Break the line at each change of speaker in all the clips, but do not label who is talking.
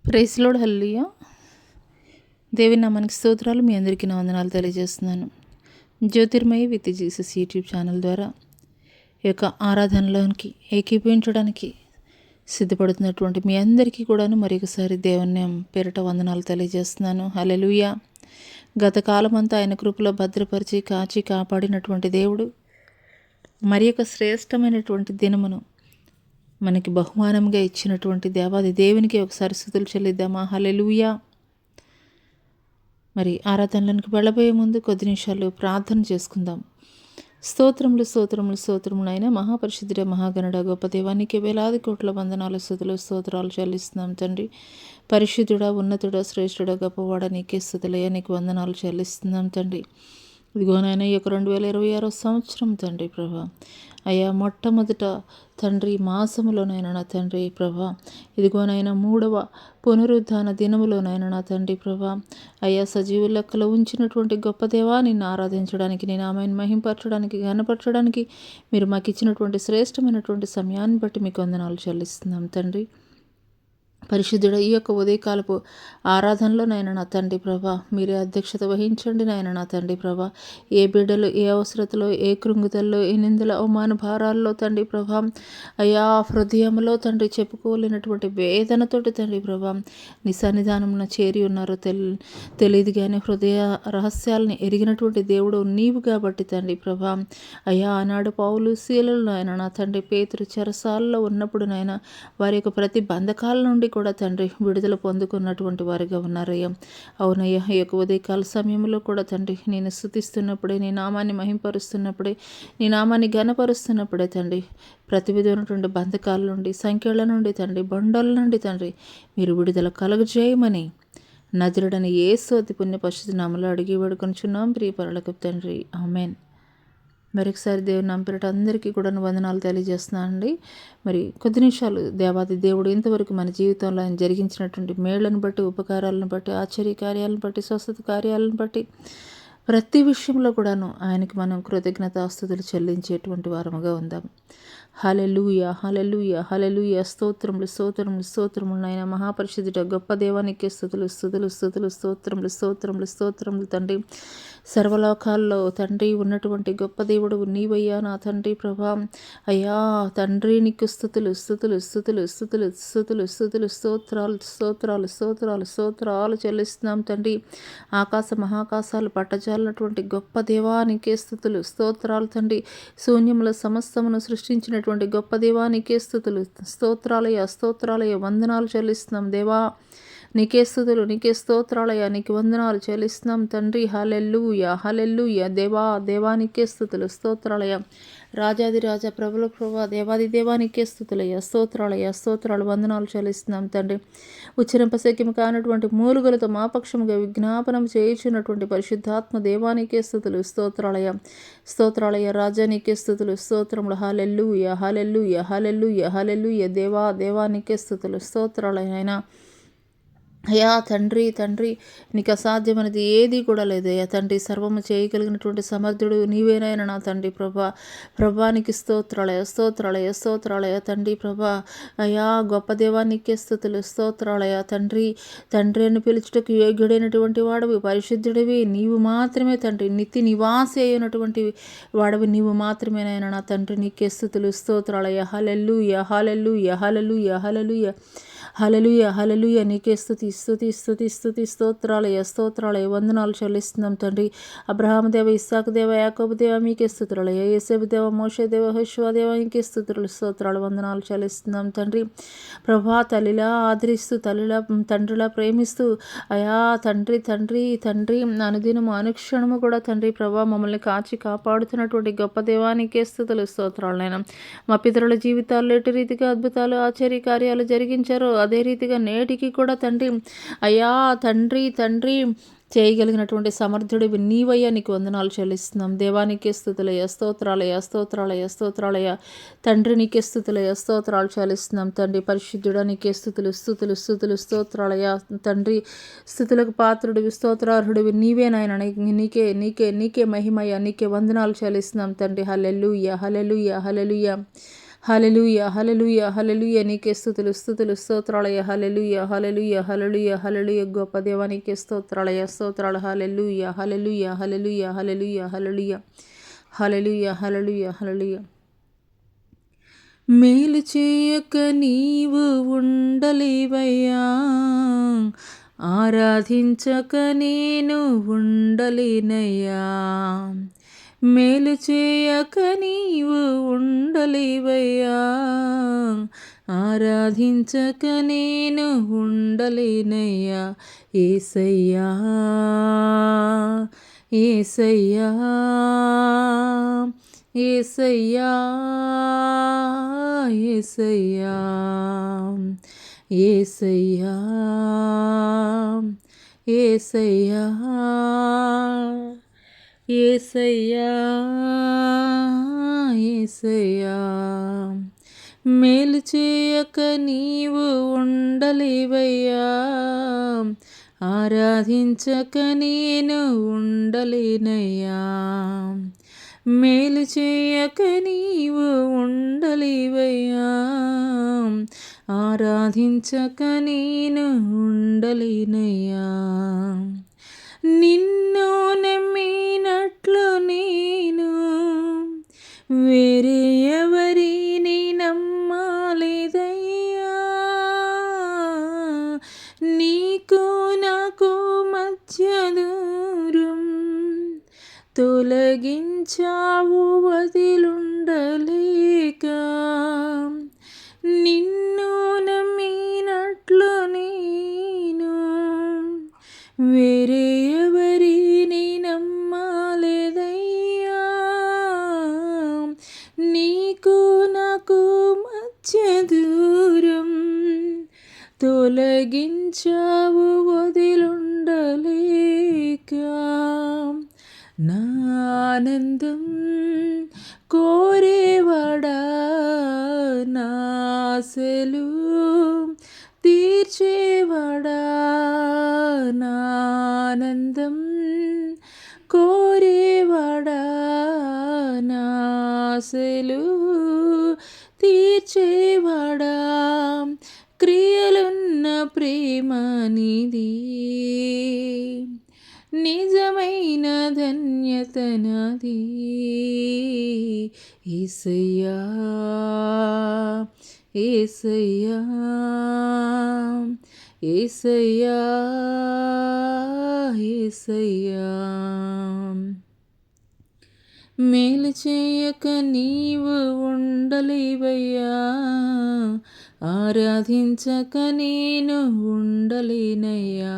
Praise lord, హల్లెలూయా. దేవుని నామానికి స్తోత్రాలు. మీ అందరికీ నా వందనాలు తెలియజేస్తున్నాను. Jyothirmayi with Jesus YouTube channel ద్వారా ఈ యొక్క ఆరాధనలోనికి ఏకీభవించడానికి సిద్ధపడుతున్నటువంటి మీ అందరికీ కూడాను మరొకసారి దేవుని పేరిట వందనాలు తెలియజేస్తున్నాను. హల్లెలూయా. గత కాలమంతా ఆయన కృపలో భద్రపరిచి కాచి కాపాడినటువంటి దేవుడు మరి యొక్క శ్రేష్టమైనటువంటి దినమును మనకి బహుమానంగా ఇచ్చినటువంటి దేవాది దేవునికి ఒకసారి స్తుతులు చెల్లిద్దామా. హల్లెలూయా. మరి ఆరాధనలకు వెళ్ళబోయే ముందు కొద్ది నిమిషాలు ప్రార్థన చేసుకుందాం. స్తోత్రములు స్తోత్రములు స్తోత్రములు అయినా మహాపరిశుద్ధుడ మహాగణుడ గొప్ప దేవానికి వేలాది కోట్ల వందనాలు స్తుతులు స్తోత్రాలు చెల్లిస్తున్నాం తండ్రి. పరిశుద్ధుడా ఉన్నతుడా శ్రేష్ఠుడా గొప్పవాడ నీకే స్తుతులయ్యా, నీకు వందనాలు చెల్లిస్తున్నాం తండ్రి. ఇదిగోనైనా ఈ యొక్క 2026 సంవత్సరం తండ్రి ప్రభా అయ్యా, మొట్టమొదట తండ్రి మాసములోనైనా నా తండ్రి ప్రభా, ఇదిగోనైనా 3వ పునరుద్ధాన దినములోనైనా నా తండ్రి ప్రభా అయ్యా, సజీవ లెక్కలో ఉంచినటువంటి గొప్ప దేవా, నిన్ను ఆరాధించడానికి, నేను ఆమెను మహింపరచడానికి, ఘనపరచడానికి మీరు మాకు ఇచ్చినటువంటి శ్రేష్టమైనటువంటి సమయాన్ని బట్టి మీకు వందనాలు చెల్లిస్తున్నాం తండ్రి. పరిశుద్ధుడ ఈ యొక్క ఉదయకాలపు ఆరాధనలో నాయన నా తండ్రి ప్రభా మీరే అధ్యక్షత వహించండి నాయన నా తండ్రి ప్రభా. ఏ బిడ్డలు ఏ అవసరతలో, ఏ కృంగుదల్లో, ఏ నిందల అవమాన భారాల్లో తండ్రి ప్రభా అయ్యా హృదయంలో తండ్రి చెప్పుకోలేనటువంటి వేదనతోటి తండ్రి ప్రభా నీ సన్నిధానంలో చేరి ఉన్నారో తెలియదు కానీ హృదయ రహస్యాలను ఎరిగినటువంటి దేవుడు నీవు కాబట్టి తండ్రి ప్రభా అయ్యా, ఆనాడు పౌలు శీలలు నాయన నా తండ్రి పేతురు చెరసాలలో ఉన్నప్పుడు నాయన వారి యొక్క ప్రతి బంధకాల నుండి కూడా తండ్రి విడుదల పొందుకున్నటువంటి వారిగా ఉన్నారయ్యా. అవునయ్యా, ఈ యొక్క ఉదయకాల సమయంలో కూడా తండ్రి నేను స్తుతిస్తున్నప్పుడే, నీ నామాన్ని మహింపరుస్తున్నప్పుడే, నీ నామాన్ని ఘనపరుస్తున్నప్పుడే తండ్రి ప్రతి విధమైనటువంటి బంధకాల నుండి, సంఖ్యల నుండి తండ్రి, బండల నుండి తండ్రి మీరు విడుదల కలుగజేయమని నజరుడని యేసు అతి పుణ్య పరిశుద్ధ నామములో అడిగి వేడుకొనుచున్నాం ప్రియ పరలోకపు తండ్రి, ఆమేన్. మరొకసారి దేవుని నామముపేరట అందరికీ కూడా వందనాలు తెలియజేస్తున్నానండి. మరి కొద్ది నిమిషాలు దేవాది దేవుడు ఇంతవరకు మన జీవితంలో ఆయన జరిగించినటువంటి మేళ్లను బట్టి, ఉపకారాలను బట్టి, ఆశ్చర్య కార్యాలను బట్టి, స్వస్థత కార్యాలను బట్టి ప్రతి విషయంలో కూడాను ఆయనకి మనం కృతజ్ఞతాస్తుతులు చెల్లించేటువంటి వారముగా ఉందాం. హల్లెలూయా హల్లెలూయా హల్లెలూయా. స్తోత్రములు స్తోత్రములు స్తోత్రములు నాయన మహాపరిశుద్ధుడ గొప్ప దేవానికి స్తుతులు స్తుతులు స్తుతులు స్తోత్రములు స్తోత్రములు స్తోత్రములు తండ్రి. సర్వలోకాల్లో తండ్రి ఉన్నటువంటి గొప్ప దేవుడు నీవయ్యా నా తండ్రి ప్రభా అయ్యా తండ్రి, నీకు స్తుతులు స్తుతులు స్తుతులు స్తుతులు స్తుతులు స్తుతులు స్తోత్రాలు స్తోత్రాలు స్తోత్రాలు స్తోత్రాలు చెల్లిస్తున్నాం తండ్రి. ఆకాశ మహాకాశాలు పట్టజాలినటువంటి గొప్ప దేవానికే స్తుతులు స్తోత్రాలు తండ్రి. శూన్యముల సమస్తమును సృష్టించినటువంటి గొప్ప దేవానికే స్తుతులు స్తోత్రాలయ స్తోత్రాలయ వందనాలు చెల్లిస్తున్నాం దేవా. నీకే స్తుతులు, నీకే స్తోత్రాలయ, నీకు వందనాలు చెల్లిస్తున్నాం తండ్రి. హల్లెలూయా హల్లెలూయా. దేవానికే స్తుతులు స్తోత్రాలయ. రాజాది రాజా ప్రభుల ప్రభా దేవాది దేవానికే స్తుతులయ్య స్తోత్రాలయ స్తోత్రాలు వందనాలు చెల్లిస్తున్నాం తండ్రి. ఉచ్చరింపశక్యము కానటువంటి మూలుగులతో మా పక్షముగా విజ్ఞాపనం చేయుచున్నటువంటి పరిశుద్ధాత్మ దేవానికే స్తుతులు స్తోత్రాలయ స్తోత్రాలయ. రాజానికే స్తుతులు స్తోత్రములు. హల్లెలూయా హల్లెలూయా హల్లెలూయా హల్లెలూయా. దేవానికే స్తుతులు స్తోత్రాలయ. అయినా అయ్యా తండ్రి తండ్రి నీకు అసాధ్యమైనది ఏది కూడా లేదు అయ్యా తండ్రి. సర్వము చేయగలిగినటువంటి సమర్థుడు నీవేనైనా నా తండ్రి ప్రభానికి స్తోత్రాలయ స్తోత్రాలయ స్తోత్రాలయ తండ్రి ప్రభా అయ్యా. గొప్ప దేవానికే స్తుతులు స్తోత్రాలయ తండ్రి. తండ్రి అని పిలుచుటకు యోగ్యుడైనటువంటి వాడవి, పరిశుద్ధుడివి నీవు మాత్రమే తండ్రి. నిత్య నివాసి అయినటువంటి వాడవి నీవు మాత్రమేనైనా నా తండ్రి. నీకే స్తుతులు స్తోత్రాలయ. హల్లెలూయా హల్లెలూయా హల్లెలూయా హల్లెలూయా హల్లెలూయా హల్లెలూయా. నీకే స్తుతి స్తుతి స్తుతి స్తుతి స్తోత్రాలయ స్తోత్రాలయ వందనాలు చెల్లిస్తున్నాం తండ్రి. అబ్రహాము దేవ, ఇస్సాకు దేవ, యాకోబు దేవ మీకే స్తుతులయ. యేసేపు దేవ, మోషే దేవ, యెహోషువ దేవ మీకే స్తుతులు స్తోత్రాలు వందనాలు చెల్లిస్తున్నాం తండ్రి. ప్రభా తల్లిలా ఆదరిస్తూ, తల్లిలా తండ్రిలా ప్రేమిస్తూ అయా తండ్రి తండ్రి తండ్రి అనుదినము అనుక్షణము కూడా తండ్రి ప్రభా మమ్మల్ని కాచి కాపాడుతున్నటువంటి గొప్ప దేవానికే స్తుతులు స్తోత్రాలు. నేను మా పితరుల జీవితాల్లో ఎటు రీతిగా అద్భుతాలు ఆశ్చర్య కార్యాలు జరిగించారో అదే రీతిగా నేటికి కూడా తండ్రి అయ్యా తండ్రి తండ్రి చేయగలిగినటువంటి సమర్థుడివి నీవయ్యా. నీకు వందనాలు చెల్లిస్తున్నాం దేవానికే స్తుతులయ స్తోత్రాలయ స్తోత్రాలయ స్తోత్రాలయ తండ్రి. నీకే స్తుతులయ స్తోత్రాలు చెల్లిస్తున్నాం తండ్రి. పరిశుద్ధుడా నీకే స్తుతులు స్తుతులు స్తుతులు స్తోత్రాలయ తండ్రి. స్తుతులకు పాత్రుడివి, స్తోత్రార్హుడివి నీవేనాయన. నీకే నీకే నీకే మహిమయ్య, నీకే వందనాలు చెల్లిస్తున్నాం తండ్రి. హల్లెలూయా హల్లెలూయా హల్లెలూయా హల్లెలూయా హల్లెలూయా హల్లెలూయా నీకే స్తుతులు స్తుతులు స్తోత్రాలయ హల్లెలూయా హల్లెలూయా హల్లెలూయా హల్లెలూయా గొప్ప దేవా నీకే స్తోత్రాలయ స్తోత్రాలు హల్లెలూయా హల్లెలూయా హల్లెలూయా హల్లెలూయా హల్లెలూయా హల్లెలూయా హల్లెలూయా హల్లెలూయా. మేలు చేయక నీవు ఉండలేవయ్యా, ఆరాధించక నేను ఉండలేనయ్యా. మేలు చేయక నీవు ఉండలేవయ్యా, ఆరాధించక నేను ఉండలేనయ్యా. యేసయ్యా యేసయ్యా యేసయ్యా యేసయ్యా యేసయ్యా యేసయ్యా యేసయ్యా యేసయ్యా. మేలు చేయక నీవు ఉండలేవయ్యా, ఆరాధించక నేను ఉండలేనయ్యా. మేలు చేయక నీవు ఉండలేవయ్యా, ఆరాధించక నేను ఉండలేనయ్యా. నిన్ను నమ్మినట్లు నేను వేరే ఎవరిని నమ్మలేదయ్యా. నీకు నాకు మధ్య దూరం తొలగించావు వదిలుండలేక. నిన్ను నమ్మినట్లు నేను వేరే ఎవరిని నమ్మలేదయ్యా. నీకు నాకు మధ్య దూరం తొలగించావు వదిలుండలేక. నా ఆనందం కోరేవాడా, నా ఆశలు తీర్చేవాడా. నా ఆనందం కోరేవాడా, నా ఆశలు తీర్చేవాడా. క్రియలున్న ప్రేమ నీది, నిజమైన ధన్యత నాది. యేసయ్యా యేసయ్యా యేసయ్యా యేసయ్యా. మేలు చేయక నీవు ఉండలేవయ్యా, ఆరాధించక నేను ఉండలేనయ్యా.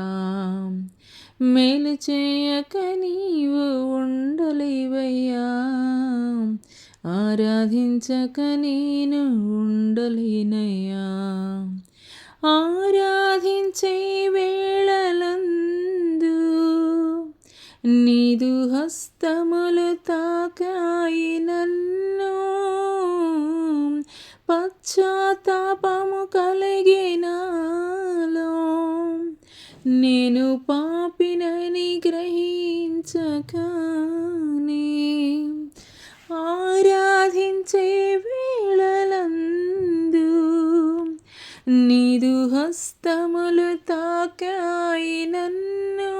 మేలు చేయక నీవు ఉండలేవయ్యా, ఆరాధించక నేను ఉండలేనయ్యా. ఆరాధించే వేళలందు నీదు హస్తములు తాకాయి నన్ను. పశ్చాత్తాపము కలిగినాలో నేను పాపినని గ్రహించగానే. ఆరాధించే వేళలందు నీదు హస్తములు తాకాయి నన్ను.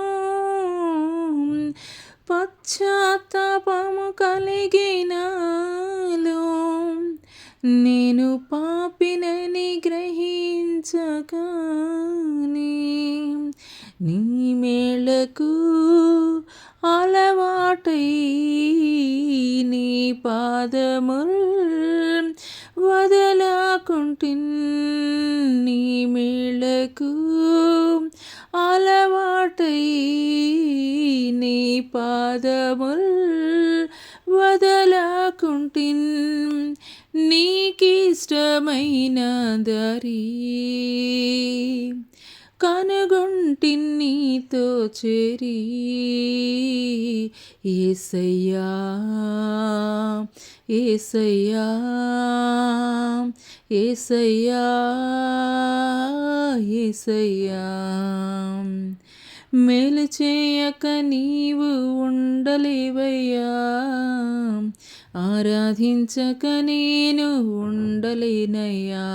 పశ్చాత్తాపము కలిగినాలో నేను పాపినని గ్రహించగానే. నీ మేళకు అలవాటై నీ పాదముల్ వదలకుంటిన్. నీ మేళకు అలవాటై నీ పాదముల్ వదలకుంటిన్. నీకిష్టమైన దారి కనుగొంటిన్ నీతో చేరి. యేసయ్యా యేసయ్యా యేసయ్యా యేసయ్యా. మేలు చేయక నీవు ఉండలేవయ్యా, ఆరాధించక నేను ఉండలేనయ్యా.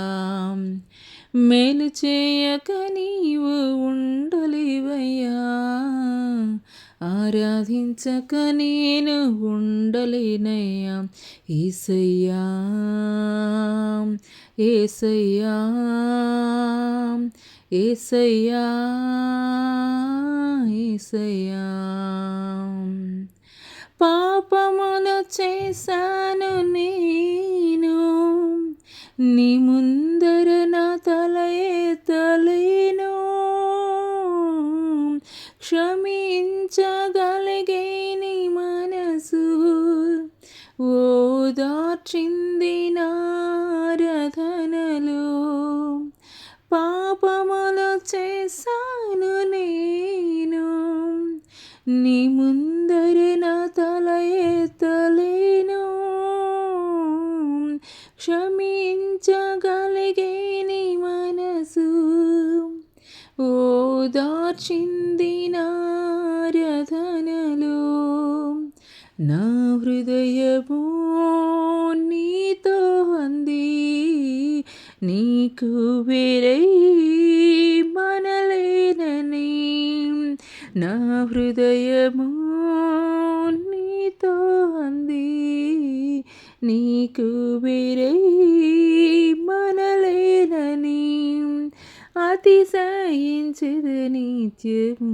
మేలు చేయక నీవు ఉండలేవయ్యా, ఆరాధించక నేను ఉండలేనయ్యా. యేసయ్యా యేసయ్యా యేసయ్యా యేసయ్యా. పాపములు చేశాను నేను, నీ ముందర నా తల ఎత్తలేను. క్షమించగలిగే నీ మనసు ఓదార్చింది నారాధనలో. పాపములు చేశాను నేను, నీ ముందర నా తల ఎత్తలేను. క్షమించగలిగే నీ మనసు ఓదార్చింది నారాధనలో. నా హృదయము నీతో అంది, నీకు వేరై మనలేనని. నా హృదయము నీతో అంది, నీకు వేరై మనలేనని. అతిశయించదు నిత్యము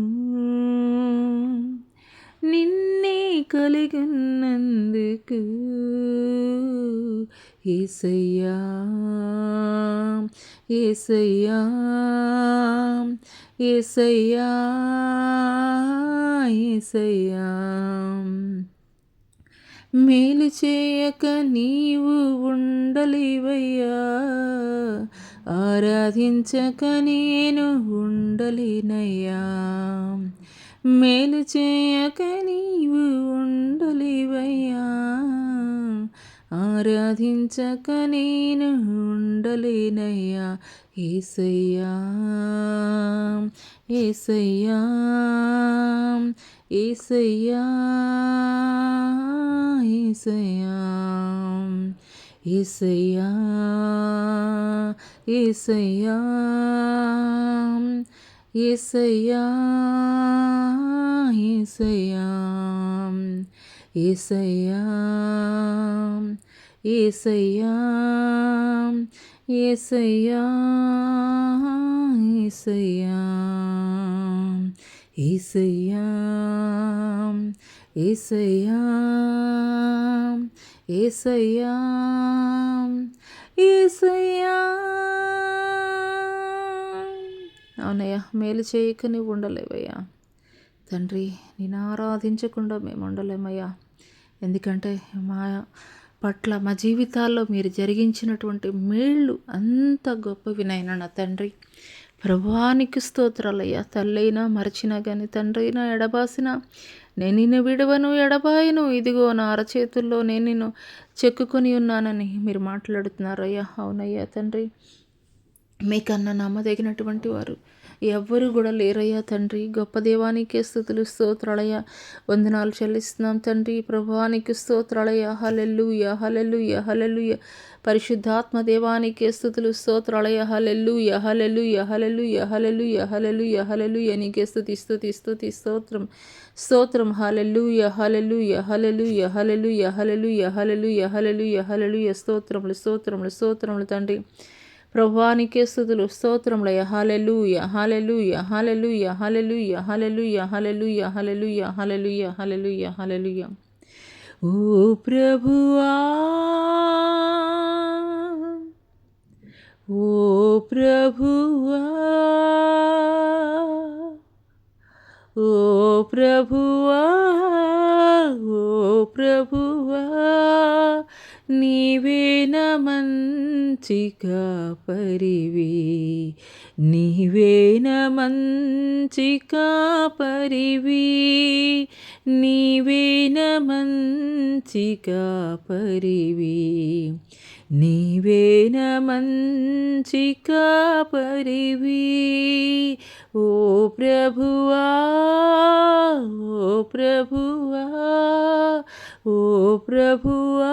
నిన్నే కలిగినందుకు. యేసయ్యా యేసయ్యా యేసయ్యా యేసయ్యా. మేలు చేయక నీవు ఉండలేవయ్యా, ఆరాధించక నేను ఉండలేనయ్యా. మేలు చేయక నీవు ఉండలేవయ్యా, ఆరాధించక నేను ఉండలేనయ్యా. యేసయ్యా యేసయ్యా యేసయ్యా యేసయ్యా యేసయ్యా యేసయ్యా యేసయ్యా యేసయ్యా యేసయ్యా యేసయ్యా యేసయ్యా యేసయ్యా యేసయ్యా యేసయ్యా యేసయ్యా. అవునయ్యా, మేలు చేయక నీవు ఉండలేవయ్యా తండ్రి. నేను ఆరాధించకుండా మేము ఉండలేమయ్యా. ఎందుకంటే మా పట్ల మా జీవితాల్లో మీరు జరిగించినటువంటి మేళ్ళు అంత గొప్పవినైనా నా తండ్రి. ప్రభువానికి స్తోత్రాలయ్యా. తల్లైనా మరచినా కానీ, తండ్రి అయినా ఎడబాసినా, నేను నిన్ను విడవను ఎడబాయను, ఇదిగో నా అరచేతుల్లో నేను నిన్ను చెక్కుకొని ఉన్నానని మీరు మాట్లాడుతున్నారయ్యా. అవునయ్యా తండ్రి, మీకన్నా నమ్మదగినటువంటి వారు ఎవ్వరు కూడా లేరయ్యా తండ్రి. గొప్ప దేవానికే స్తుతులు స్తోత్రాలయ్యా. వందనాలు చెల్లిస్తున్నాం తండ్రి. ప్రభువానికి స్తోత్రాలయ్యా. హల్లెలూయా హల్లెలూయా హల్లెలూయా. పరిశుద్ధాత్మ దేవానికే స్తుతులు స్తోత్రాలయ్యా. హల్లెలూయా హల్లెలూయా హల్లెలూయా హల్లెలూయా హల్లెలూయా హల్లెలూయా. నీకే స్తుతి స్తుతి స్తుతి స్తోత్రం స్తోత్రం. హల్లెలూయా హల్లెలూయా హల్లెలూయా హల్లెలూయా హల్లెలూయా హల్లెలూయా హల్లెలూయా హల్లెలూయా. స్తోత్రములు స్తోత్రములు స్తోత్రములు తండ్రి. ప్రభువానికే స్తుతులు స్తోత్రములయ్యా. హల్లెలూయా హల్లెలూయా హల్లెలూయా హల్లెలూయా హల్లెలూయా హల్లెలూయా హల్లెలూయా హల్లెలూయా హల్లెలూయా హల్లెలూయా. ఓ ప్రభువా ఓ ప్రభువా ఓ ప్రభువా ఓ ప్రభువా, నీవే నా మంచి కాపరివి, నీవే నా మంచి కాపరివి, నీవే నా మంచి కాపరివి. నీవేన మంచి కాపరివి ఓ ప్రభువా ఓ ప్రభువా ఓ ప్రభువా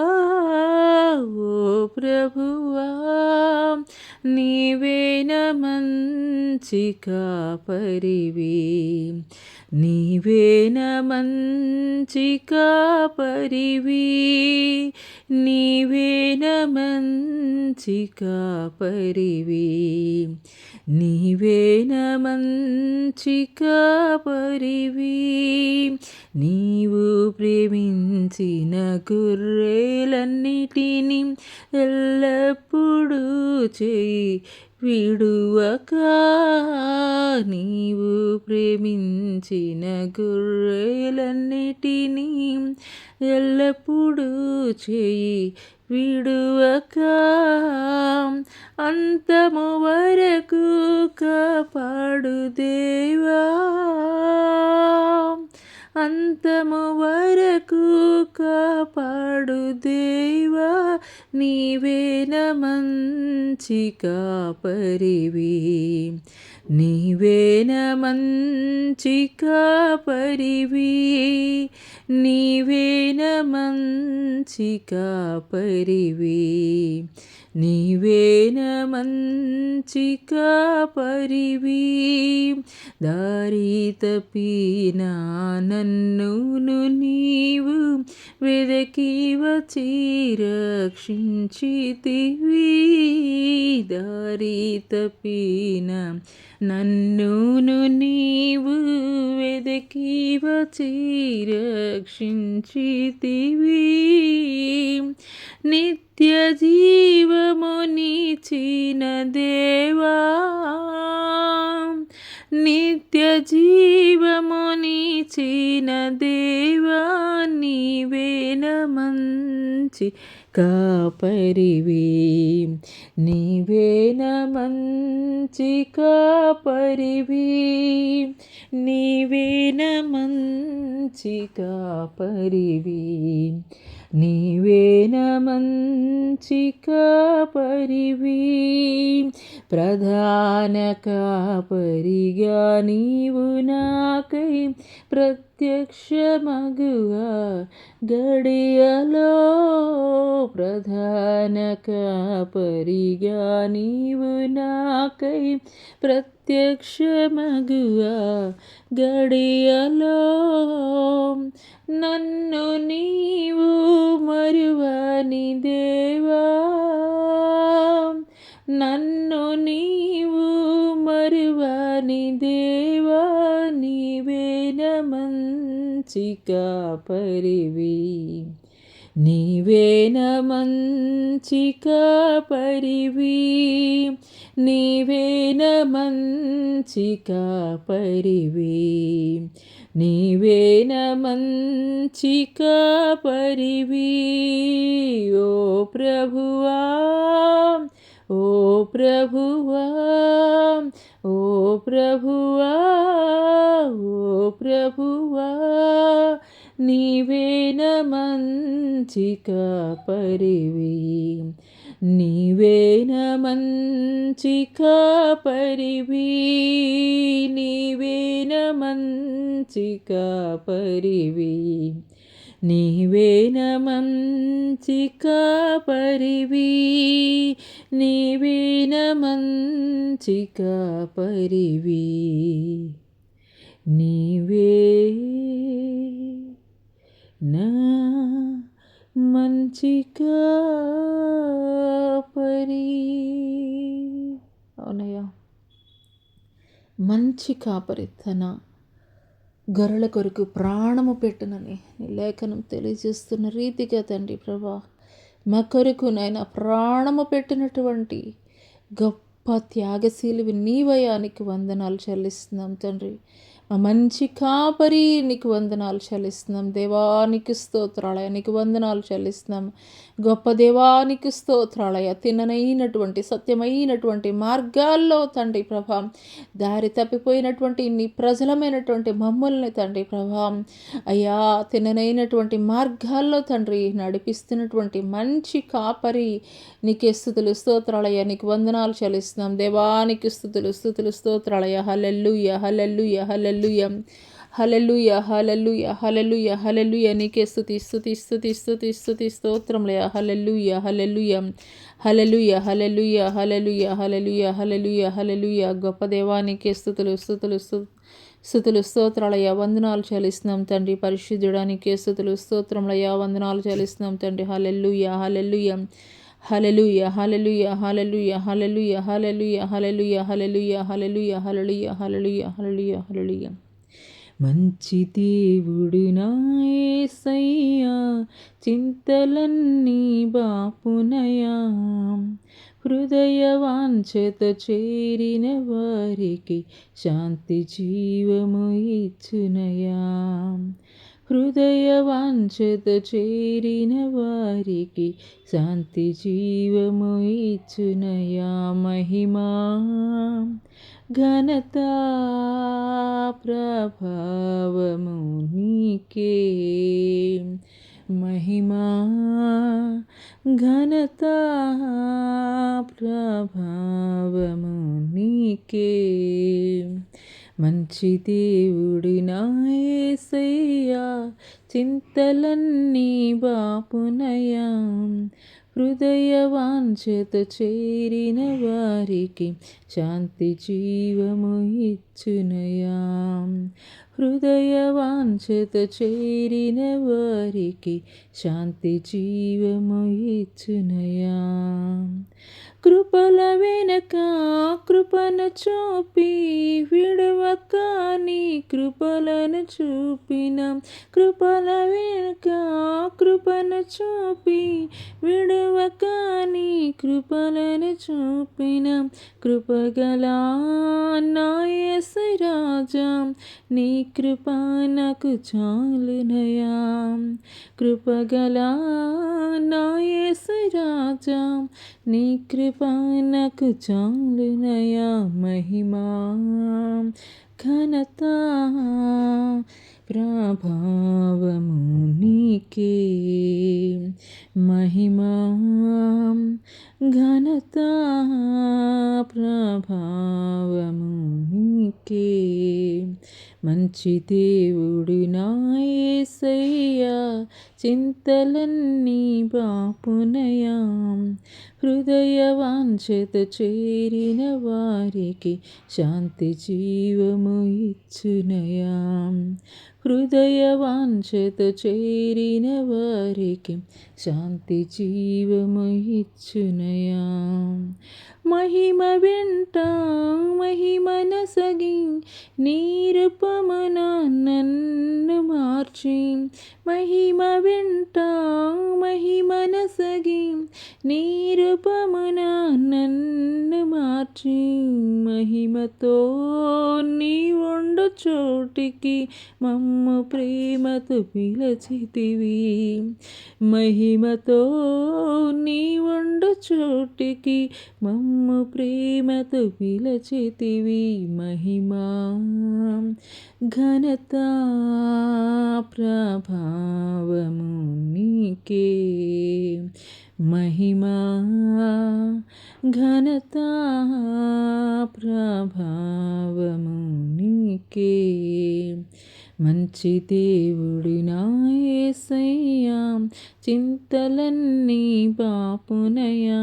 ఓ ప్రభువా నీవేన మంచి కాపరివి నీవేన మంచి కాపరివి నీవేన మంచి కాపరివి నీవేన మంచి కాపరివి నీవు ప్రేమించిన గొర్రెలన్నిటినీ ఎల్లప్పుడూ చేయి విడువక నీవు ప్రేమించిన గొర్రెలన్నిటినీ ఎల్లప్పుడూ చేయి విడువక అంతము వరకు కాపాడు దేవా అంతము వరకు కాపాడు దేవా నీవేన మంచి కాపరివి నీవేన మంచి కాపరివి నీవేన మంచి కాపరివి నీవేన మంచి కాపరివి దారి తప్పిన నన్నును నీవు వెదకి వచ్చి రక్షించితివి దారి తప్పిన నన్నును నీవు వెదకి వచ్చి రక్షించితివి నిత్య జీవమునిచిన దేవా నిత్య జీవమునిచిన దేవా నీవేన మంచి కాపరివి నీవేన మంచి కాపరివి నీవేన మంచి కాపరివి నీవేన మంచి కాపరివి ప్రధాన కాపరిగా నీవు నాకై ప్రత్యక్షమగుగా గడియలో ప్రధాన కాపరిగా నీవు నాకై ప్రత్యక్షమగుగా గడియలో నన్ను నీవు మరువని దేవా నన్ను నీవు మరువని దేవా నీవేన మంచి కాపరివి నీవేన మంచి కాపరివి నీవేన మంచి కాపరివి నీవేన మంచి కాపరివి ఓ ప్రభువా ఓ ప్రభువా ఓ ప్రభువా ఓ ప్రభువా నీవేన మంచి కాపరివి నీవేన మంచి కాపరివి నీవేన మంచి కాపరివి నీవేన మంచి కాపరివి నీవేన మంచి కాపరివి నీవే నా మంచి కాపరి అవునయ్యా మంచి కాపరి తన గొర్రెల కొరకు ప్రాణము పెట్టునని నీ లేఖనం తెలియజేస్తున్న రీతిగా తండ్రి ప్రభా మా కొరకు నాయన ప్రాణము పెట్టినటువంటి గొప్ప త్యాగశీలివి నీ వయానికి వందనాలు చెల్లిస్తున్నాం తండ్రి ఆ మంచి కాపరి నీకు వందనాలు చెల్లిస్తున్నాం దేవా, నీకు స్తోత్రాలయ, నీకు వందనాలు చెల్లిస్తున్నాం. గొప్ప దేవానికి స్తోత్రాలయ. తిన్ననైనటువంటి సత్యమైనటువంటి మార్గాల్లో తండ్రి ప్రభా, దారి తప్పిపోయినటువంటి నీ ప్రజలమైనటువంటి మమ్మల్ని తండ్రి ప్రభా, అయ్యా తిన్ననైనటువంటి మార్గాల్లో తండ్రి నడిపిస్తున్నటువంటి మంచి కాపరి నీకే స్తుతులు స్తోత్రాలయ, నీకు వందనాలు చెల్లిస్తున్నాం దేవానికి స్తుతులు స్తుతులు స్తోత్రాలయ. హల్లెలూయా హల్లెలూయా హల్లెలూయా హల్లెలూయా హల్లెలూయా హల్లెలూయా హల్లెలూయా. నీకే స్తుతి స్తుతి స్తుతి స్తుతి స్తుతి స్తోత్రములయ. హల్లెలూయా హల్లెలూయా హల్లెలూయా హల్లెలూయా హల్లెలూయా హల్లెలూయా హల్లెలూయా హల్లెలూయా. గొప్ప దేవానికి స్తుతులు స్తుతులు స్తుతులు స్తోత్రాలయ, వందనాలు చెల్లిస్తున్నాం తండ్రి. పరిశుద్ధుడానికి స్తుతులు స్తోత్రములయ, వందనాలు చెల్లిస్తున్నాం తండ్రి. హల్లెలూయా హల్లెలూయా హల్లెలూయా హల్లెలూయా హల్లెలూయా హల్లెలూయా హల్లెలూయా హల్లెలూయా హల్లెలూయా హల్లెలూయా హల్లెలూయా హల్లెలూయా హల్లెలూయా హల్లెలూయా. మంచి దేవుడు నా యేసయ్యా, చింతలన్నీ బాపునయా, హృదయ వాంఛత చేరిన వారికి శాంతి జీవము ఇచ్చునయా, హృదయ వాంఛత చేరిన వారికి శాంతి జీవము ఇచ్చునయా. మహిమా ఘనత ప్రభావము నీకే, మహిమా ఘనత ప్రభావము నీకే. మంచి దేవుడు నా యేసయ్యా, చింతలన్నీ బాపునయా, హృదయ వాంఛత చేరిన వారికి శాంతి జీవము ఇచ్చునయా, హృదయ వాంఛత చేరిన వారికి శాంతి జీవము ఇచ్చునయా. కృపల వెనక కృపను చూపి విడవక నీ కృపలను చూపిన, కృపల వెనక కృపను చూపి విడవక నీ కృపలను చూపిన, కృపగల నా యేసు రాజా, నీ కృప నాకు చాలునయా, కృపగల నా యేసు రాజా, నీ కృప నాకు చాలునయా. మహిమా ఘనత ప్రభావము నీకే, మహిమా ఘనత ప్రభావము నీకే. మంచి దేవుడు నా యేసయ్యా, చింతలన్నీ బాపునయా, హృదయ వాంఛత చేరిన వారికి శాంతి జీవము ఇచ్చునయా, హృదయ వాంఛత చేరిన వారికి శాంతి జీవము ఇచ్చునయా. మహిమ వెంట మహిమనసగి నీ రూపమున నన్ను మార్చి, మహిమ వెంట మహిమనసగి నీ రూపమున నన్ను మార్చి, మహిమతో నీ ఉండు చోటికి మమ్ము ప్రేమతో పిలచితివి, మహిమతో నీ ఉండు చోటికి మమ్ము ప్రేమతో పిలచితివి. మహిమా ఘనత ప్రభావము నీకే, మహిమా ఘనత ప్రభావము నీకే. మంచి దేవుడు నా యేసయ్యా, చింతలన్నీ బాపునయా,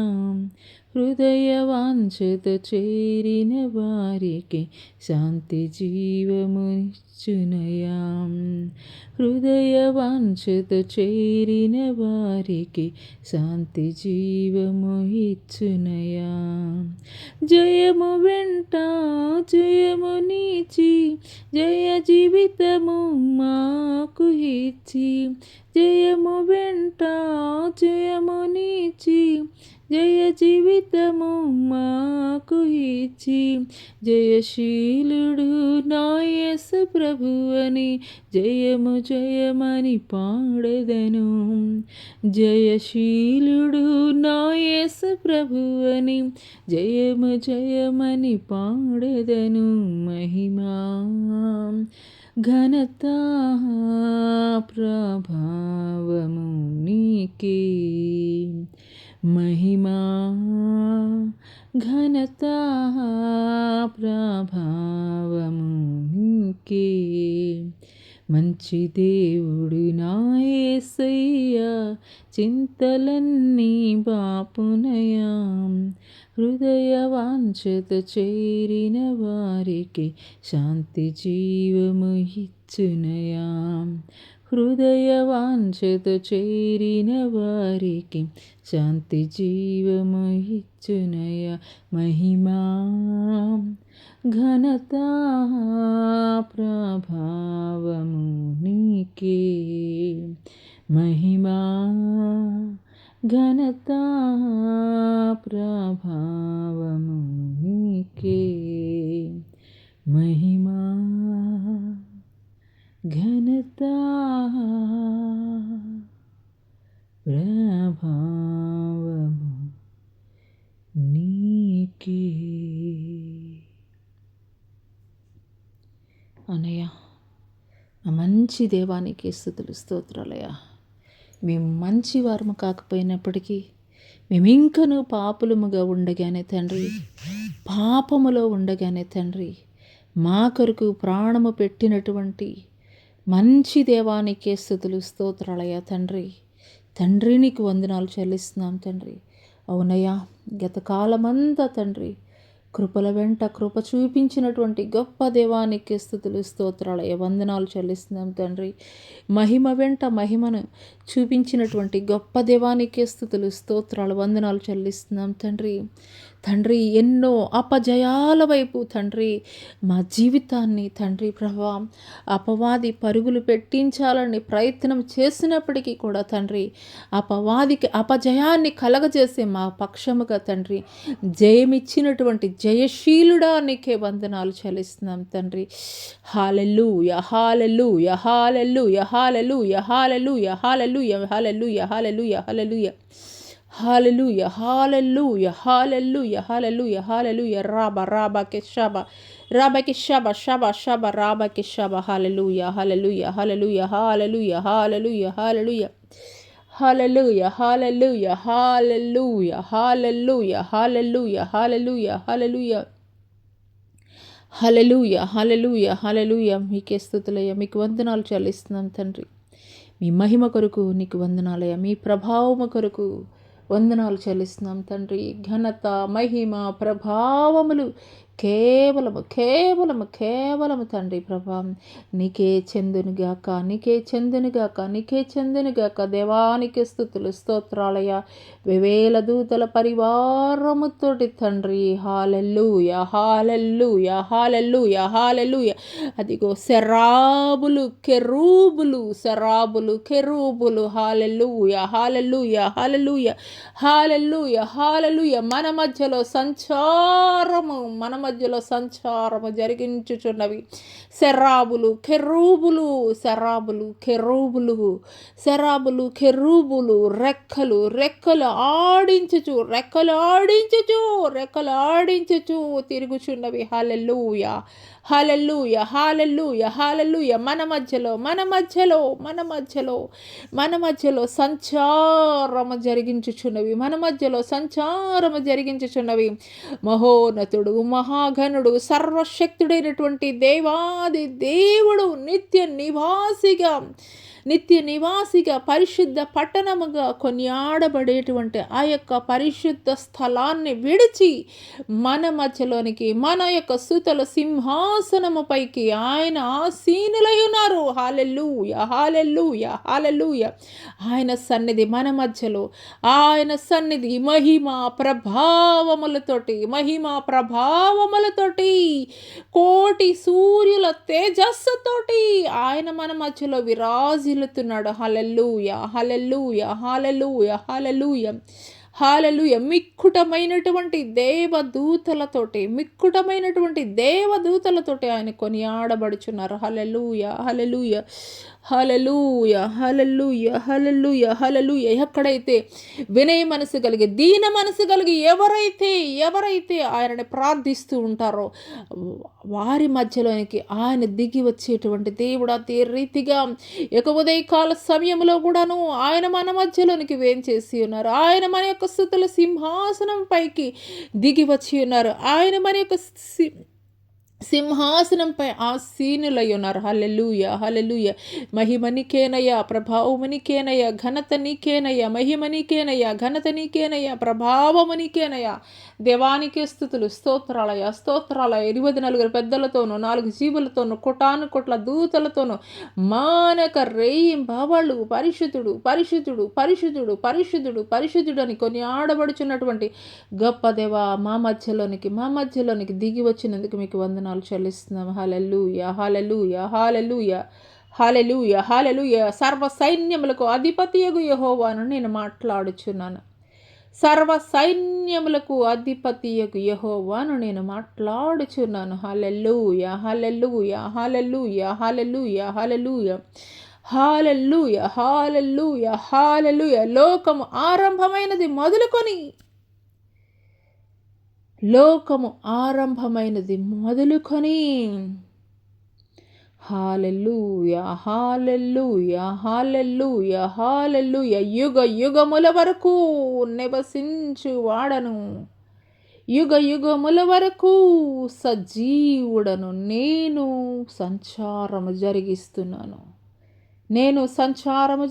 హృదయ వాంఛత చేరిన వారికి శాంతి జీవము ఇచ్చునయా, హృదయ వాంఛత చేరిన వారికి శాంతి జీవము ఇచ్చునయా. జయము వెంట జయము నీచి, జయ జీవితము మాకు ఇచ్చి, జయము వెంట జయము నీచి, జయ జీవితము మాకు ఇచ్చి జయశీలుడు నా యేసు ప్రభువని జయము జయమని పాడెదను. జయశీలుడు నా యేసు ప్రభువని జయము జయమని పాడెదను. మహిమా ఘనత ప్రభావము నీకే, మహిమా ఘనత ప్రభావము నీకే. మంచి దేవుడు నా యేసయ్యా చింతలన్నీ బాపునయా. హృదయ వాంఛత చేరిన వారికి శాంతి జీవము ఇచ్చునయా. హృదయ వాంఛత చేరిన వారికి శాంతి జీవము ఇచ్చునయా. మహిమా ఘనత ప్రభావము నీకే, మహిమా ఘనత ప్రభావము నీకే. మహిమా ఘనత ప్రభావము నీకే. అన్నయ్య, ఆ మంచి దేవానికి స్తుతులు స్తోత్రాలయ్యా. మేము మంచి వారము కాకపోయినప్పటికీ మేము ఇంకనూ పాపులముగా ఉండగానే తండ్రి, పాపములో ఉండగానే తండ్రి, మా కొరకు ప్రాణము పెట్టినటువంటి మంచి దేవానికే స్తుతులు స్తోత్రాలయ్యా తండ్రి. తండ్రి నీకు వందనాలు చెల్లిస్తున్నాం తండ్రి. అవునయ్యా, గత కాలమంతా తండ్రి కృపల వెంట కృప చూపించినటువంటి గొప్ప దేవానికి స్తుతులు స్తోత్రాలయ్యా, వందనాలు చెల్లిస్తున్నాం తండ్రి. మహిమ వెంట మహిమను చూపించినటువంటి గొప్ప దేవానికి స్తుతులు స్తోత్రాలు వందనాలు చెల్లిస్తున్నాం తండ్రి. తండ్రి, ఎన్నో అపజయాల వైపు తండ్రి మా జీవితాన్ని తండ్రి ప్రభా అపవాది పరుగులు పెట్టించాలని ప్రయత్నం చేసినప్పటికీ కూడా తండ్రి అపవాదికి అపజయాన్ని కలగజేసే మా పక్షముగా తండ్రి జయమిచ్చినటువంటి జయశీలుడా నీకే వందనాలు చెల్లిస్తున్నాం తండ్రి. హల్లెలూయా హల్లెలూయా హల్లెలూయా హల్లెలూయా హల్లెలూయా హల్లెలూయా హల్లెలూయా హల్లెలూయా హల్లెలూయా హల్లెలూయా హల్లెలూయా హల్లెలూయా హల్లెలూయా హల్లెలూయా. రాబా కెషబా షబా షబా రాబా కెషబా. హల్లెలూయా హల్లెలూయా హల్లెలూయా హల్లెలూయా హల్లెలూయా హల్లెలూయా హల్లెలూయా హల్లెలూయా హల్లెలూయా హల్లెలూయా హల్లెలూయా హల్లెలూయా హల్లెలూయా హల్లెలూయా హల్లెలూయా హల్లెలూయా. మీకే స్తుతులయ్యా, మీకు వందనాలు చెల్లిస్తున్నాం తండ్రి. మీ మహిమ కొరకు నీకు వందనాలయ్యా, మీ ప్రభావము కొరకు వందనాలు చెల్లిస్తున్నాం తండ్రి. ఘనత మహిమ ప్రభావములు కేవలము కేవలము కేవలము తండ్రి ప్రభా నీకే చెందునుగాక, నీకే చెందునుగాక, నీకే చెందునుగాక. దేవానికి స్తుతులు స్తోత్రాలయ వేవేల దూతల పరివారముతోటి తండ్రి. హల్లెలూయా హల్లెలూయా హల్లెలూయా హల్లెలూయా. అదిగో శరాబులు కెరూబులు హల్లెలూయా హల్లెలూయా హల్లెలూయా హల్లెలూయా హల్లెలూయా. మన మధ్యలో సంచారము జరిగించుచున్నవి శరాబులు కెరూబులు రెక్కలు ఆడించుచు తిరుగుచున్నవి. హల్లెలూయా హల్లెలూయా హల్లెలూయా హల్లెలూయా. మన మధ్యలో సంచారము జరిగించుచున్నవి మహోన్నతుడు మహాఘనుడు సర్వశక్తుడైనటువంటి దేవాది దేవుడు నిత్య నివాసిగా పరిశుద్ధ పట్టణముగా కొనియాడబడేటువంటి ఆ యొక్క పరిశుద్ధ స్థలాన్ని విడిచి మన మధ్యలోనికి మన యొక్క సుతల సింహాసనముపైకి ఆయన ఆసీనులై ఉన్నారు. హల్లెలూయా హల్లెలూయా హల్లెలూయా. ఆయన సన్నిధి మన మధ్యలో, ఆయన సన్నిధి మహిమా ప్రభావములతోటి కోటి సూర్యుల తేజస్సుతోటి ఆయన మన మధ్యలో విరాజిల్లుతున్నాడు. హల్లెలూయా హల్లెలూయా హల్లెలూయా హల్లెలూయా హల్లెలూయా. మిక్కుటమైనటువంటి దేవదూతలతోటి ఆయన కొనియాడబడుచున్నారు. హల్లెలూయా, హల్లెలూయా, హల్లెలూయా, హల్లెలూయా, హల్లెలూయా, హల్లెలూయా. ఎక్కడైతే వినయ మనసు కలిగి, దీన మనసు కలిగి ఎవరైతే ఆయనని ప్రార్థిస్తూ ఉంటారో వారి మధ్యలోనికి ఆయన దిగి వచ్చేటువంటి దేవుడు. అదే రీతిగా ఉదయకాల సమయంలో కూడాను ఆయన మన మధ్యలోనికి వేంచేసి ఉన్నారు. ఆయన మన యొక్క స్తుతుల సింహాసనం పైకి దిగి వచ్చి ఉన్నారు. ఆయన మన యొక్క సింహాసనంపై ఆసీనులై ఉన్నారు. హల్లెలూయా, హల్లెలూయా. మహిమ నీకేనయ్యా, ప్రభావము నీకేనయ్యా, ఘనత నీకేనయ్యా, మహిమ నీకేనయ్యా, ఘనత నీకేనయ్యా, ప్రభావము నీకేనయ్యా. దేవానికే స్తుతులు, స్తోత్రాలయ, 24 పెద్దలతోనూ 4 జీవులతోనూ కోటాను కోట్ల దూతలతోనూ మానక రేయింబవళ్ళు పరిశుద్ధుడు, పరిశుద్ధుడు, పరిశుద్ధుడు, పరిశుద్ధుడు, పరిశుద్ధుడు అని కొని ఆడబడుచున్నటువంటి గొప్ప దేవా, మా మధ్యలోనికి దిగి వచ్చినందుకు మీకు వందనాలు చెల్లిస్తున్నాం. హల్లెలూయా, హల్లెలూయా, హల్లెలూయా, హల్లెలూయా, హల్లెలూయా. సర్వ సైన్యములకు అధిపతియగు యెహోవాను నేను మాట్లాడుచున్నాను. సర్వ సైన్యములకు అధిపతియగు యెహోవాను నేను మాట్లాడుచున్నాను. హల్లెలూయా, హల్లెలూయా, హల్లెలూయా, హల్లెలూయా, హల్లెలూయా, హల్లెలూయా, హల్లెలూయా, హల్లెలూయా. లోకము ఆరంభమైనది మొదలుకొని హల్లెలూయా, హల్లెలూయా, హల్లెలూయా, హల్లెలూయా. యుగముల వరకు నివసించువాడను, యుగముల వరకు సజీవుడను. నేను సంచారము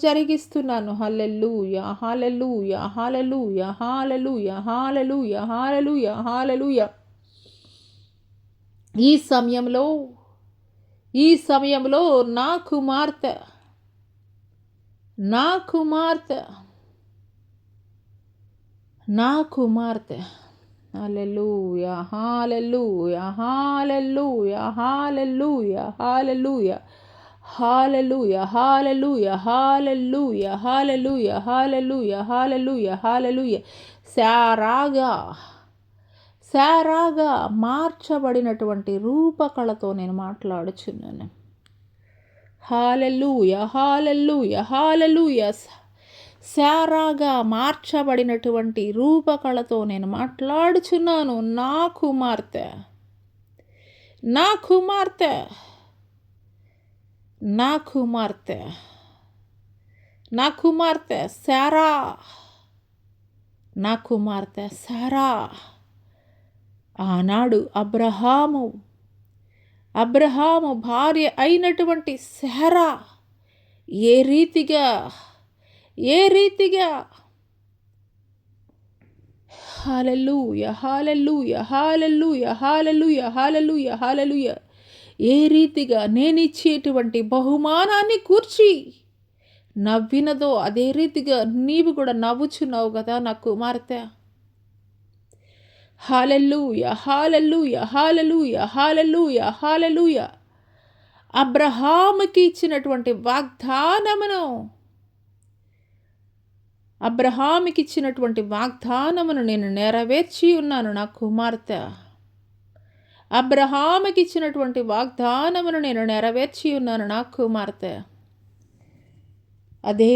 జరిగిస్తున్నాను. హల్లెలూయా, హల్లెలూయా, హల్లెలూయా, హల్లెలూయా, హల్లెలూయా, హల్లెలూయా, హల్లెలూయా. ఈ సమయంలో నా కుమార్తె హల్లెలూయా, హల్లెలూయా, హల్లెలూయా, హల్లెలూయా, హల్లెలూయా, హల్లెలూయా, హల్లెలూయా, హల్లెలూయా, హల్లెలూయా, హల్లెలూయా, హల్లెలూయా, హల్లెలూయా. శారాగా మార్చబడినటువంటి రూపకళతో నేను మాట్లాడుచున్నాను. హల్లెలూయా, హల్లెలూయా, హల్లెలూయా. శారాగా మార్చబడినటువంటి రూపకళతో నేను మాట్లాడుచున్నాను. నా కుమార్తె శారా. ఆనాడు అబ్రహాము భార్య అయినటువంటి శారా ఏ రీతిగా హల్లెలూయా, హల్లెలూయా, హల్లెలూయా, హల్లెలూయా, హల్లెలూయా, హల్లెలూయా. ఏ రీతిగా నేనిచ్చేటువంటి బహుమానాన్ని కూర్చి నవ్వినదో అదే రీతిగా నీవు కూడా నవ్వుచున్నావు కదా నా కుమార్తె. హల్లెలూయా, హల్లెలూయా, హల్లెలూయా, హల్లెలూయా, హల్లెలూయా. అబ్రహాముకి ఇచ్చినటువంటి వాగ్దానమును నేను నెరవేర్చి ఉన్నాను నా కుమార్తె. అబ్రహాముకిచ్చినటువంటి వాగ్దానమును నేను నెరవేర్చి ఉన్నాను నా కుమార్తె. అదే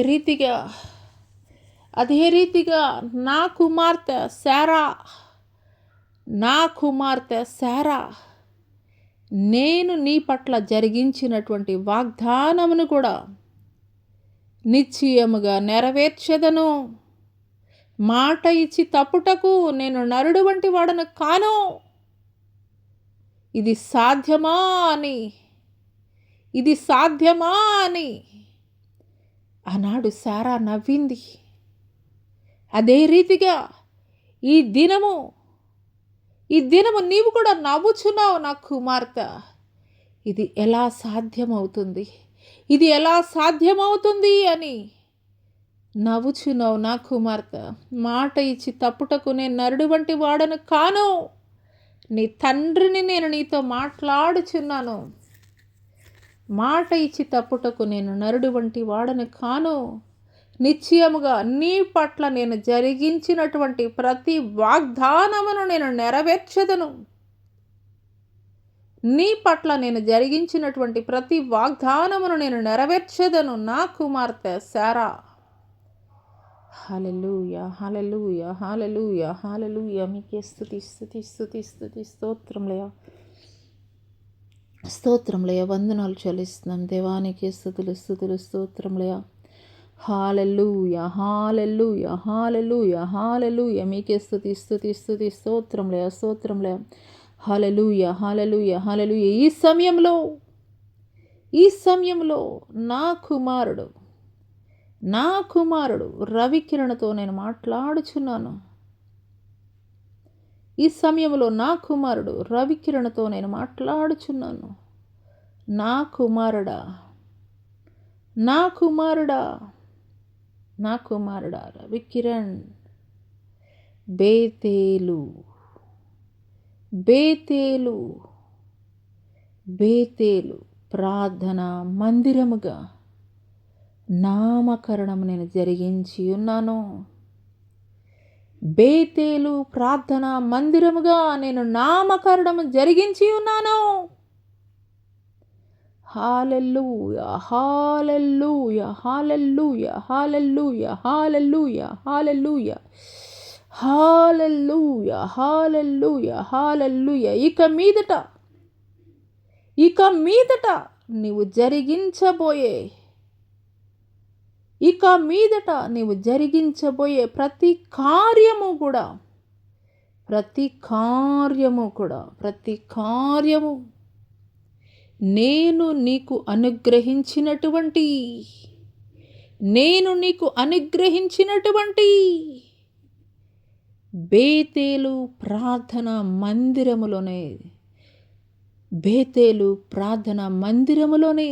రీతిగా నా కుమార్తె శారా నేను నీ పట్ల జరిగించినటువంటి వాగ్దానమును కూడా నిశ్చయముగా నెరవేర్చెదను. మాట ఇచ్చి తప్పుటకు నేను నరుడు వంటి వాడను కాను. ఇది సాధ్యమా అని ఆనాడు శారా నవ్వింది. అదే రీతిగా ఈ దినము నీవు కూడా నవ్వుచున్నావు నా కుమార్తె. ఇది ఎలా సాధ్యమవుతుంది అని నవ్వుచున్నావు నా కుమార్తె. మాట ఇచ్చి తప్పుటకు నేను నరుడు వంటి వాడను కాను. నీ తండ్రిని నేను నీతో మాట్లాడుచున్నాను. మాట ఇచ్చి తప్పుటకు నేను నరుడు వంటి వాడను కాను. నిశ్చయముగా నీ పట్ల నేను జరిగించినటువంటి ప్రతి వాగ్దానమును నేను నెరవేర్చెదను. నీ పట్ల నేను జరిగించినటువంటి ప్రతి వాగ్దానమును నేను నెరవేర్చెదను నా కుమార్తె శారా. హల్లెలూయా, హల్లెలూయా, హల్లెలూయా, హల్లెలూయా. మీకే స్తుతి, స్తుతి, స్తుతి, స్తుతి. స్తోత్రములయ్యా, స్తోత్రములయ్యా. వందనాలు చెల్లిస్తున్నాం దేవానికి. స్తుతులు, స్తుతులు, స్తోత్రములయ్యా. హల్లెలూయా, హల్లెలూయా, హల్లెలూయా, హల్లెలూయా. మీకే స్తుతి, స్తుతి, స్తుతి. స్తోత్రములయ్యా, స్తోత్రములయ్యా. హల్లెలూయా, హల్లెలూయా, హల్లెలూయా. ఈ సమయంలో నా కుమారుడు రవికిరణతో నేను మాట్లాడుచున్నాను. ఈ సమయంలో నా కుమారుడు రవికిరణతో నేను మాట్లాడుచున్నాను. నా కుమారుడా, నా కుమారుడా, నా కుమారుడా రవికిరణ్, బేతేలు, బేతేలు, బేతేలు ప్రార్థనా మందిరముగా నామకరణం నేను జరిగించి ఉన్నాను. బేతేలు ప్రార్థనా మందిరముగా నేను నామకరణం జరిగించి ఉన్నాను. హల్లెలూయా, హల్లెలూయా, హల్లెలూయా, హల్లెలూయా, హల్లెలూయా, హల్లెలూయా, హల్లెలూయా, హల్లెలూయా, హల్లెలూయా. ఇక మీదట నీవు జరిగించబోయే ప్రతి కార్యము నేను నీకు అనుగ్రహించినటువంటి బేతేలు ప్రార్థనా మందిరములోనే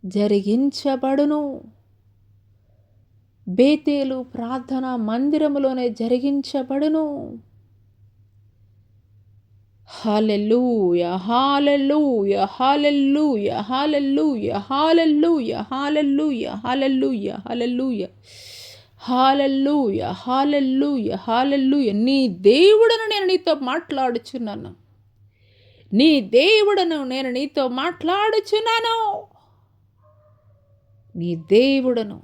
జరిగించబడును. బేతేలు ప్రార్థనా మందిరములోనే జరిగించబడును. హల్లెలూయా, హల్లెలూయా, హల్లెలూయా, హల్లెలూయా, హల్లెలూయా, హల్లెలూయా, హల్లెలూయా, హల్లెలూయా, హల్లెలూయా, హల్లెలూయా, హల్లెలూయా. నీ దేవుడను నేను నీతో మాట్లాడుచున్నాను. నీ దేవుడను నేను నీతో మాట్లాడుచున్నాను. నీ దేవుడను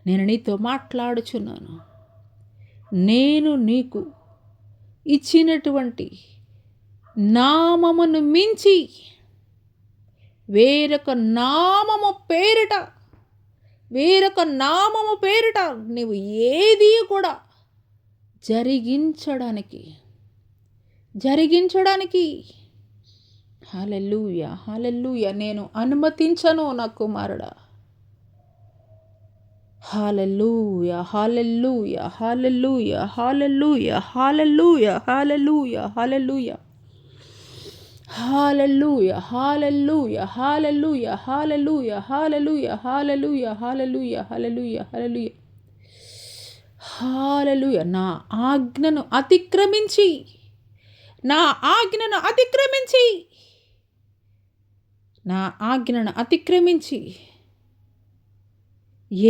నేను నీతో మాట్లాడుచున్నాను. నేను నీకు ఇచ్చినటువంటి నామమును మించి వేరొక నామము పేరిట నీవు ఏది కూడా జరిగించడానికి హల్లెలూయా, హల్లెలూయా నేను అనుమతించను నా కుమారుడా. హల్లెలూయా, హల్లెలూయా, హల్లెలూయా, హల్లెలూయా, హల్లెలూయా, హల్లెలూయా, హల్లెలూయా, హల్లెలూయా, హల్లెలూయా, హల్లెలూయా, హల్లెలూయా, హల్లెలూయా, హల్లెలూయా, హల్లెలూయా, హల్లెలూయా, హల్లెలూయా, హల్లెలూయా. నా ఆజ్ఞను అతిక్రమించి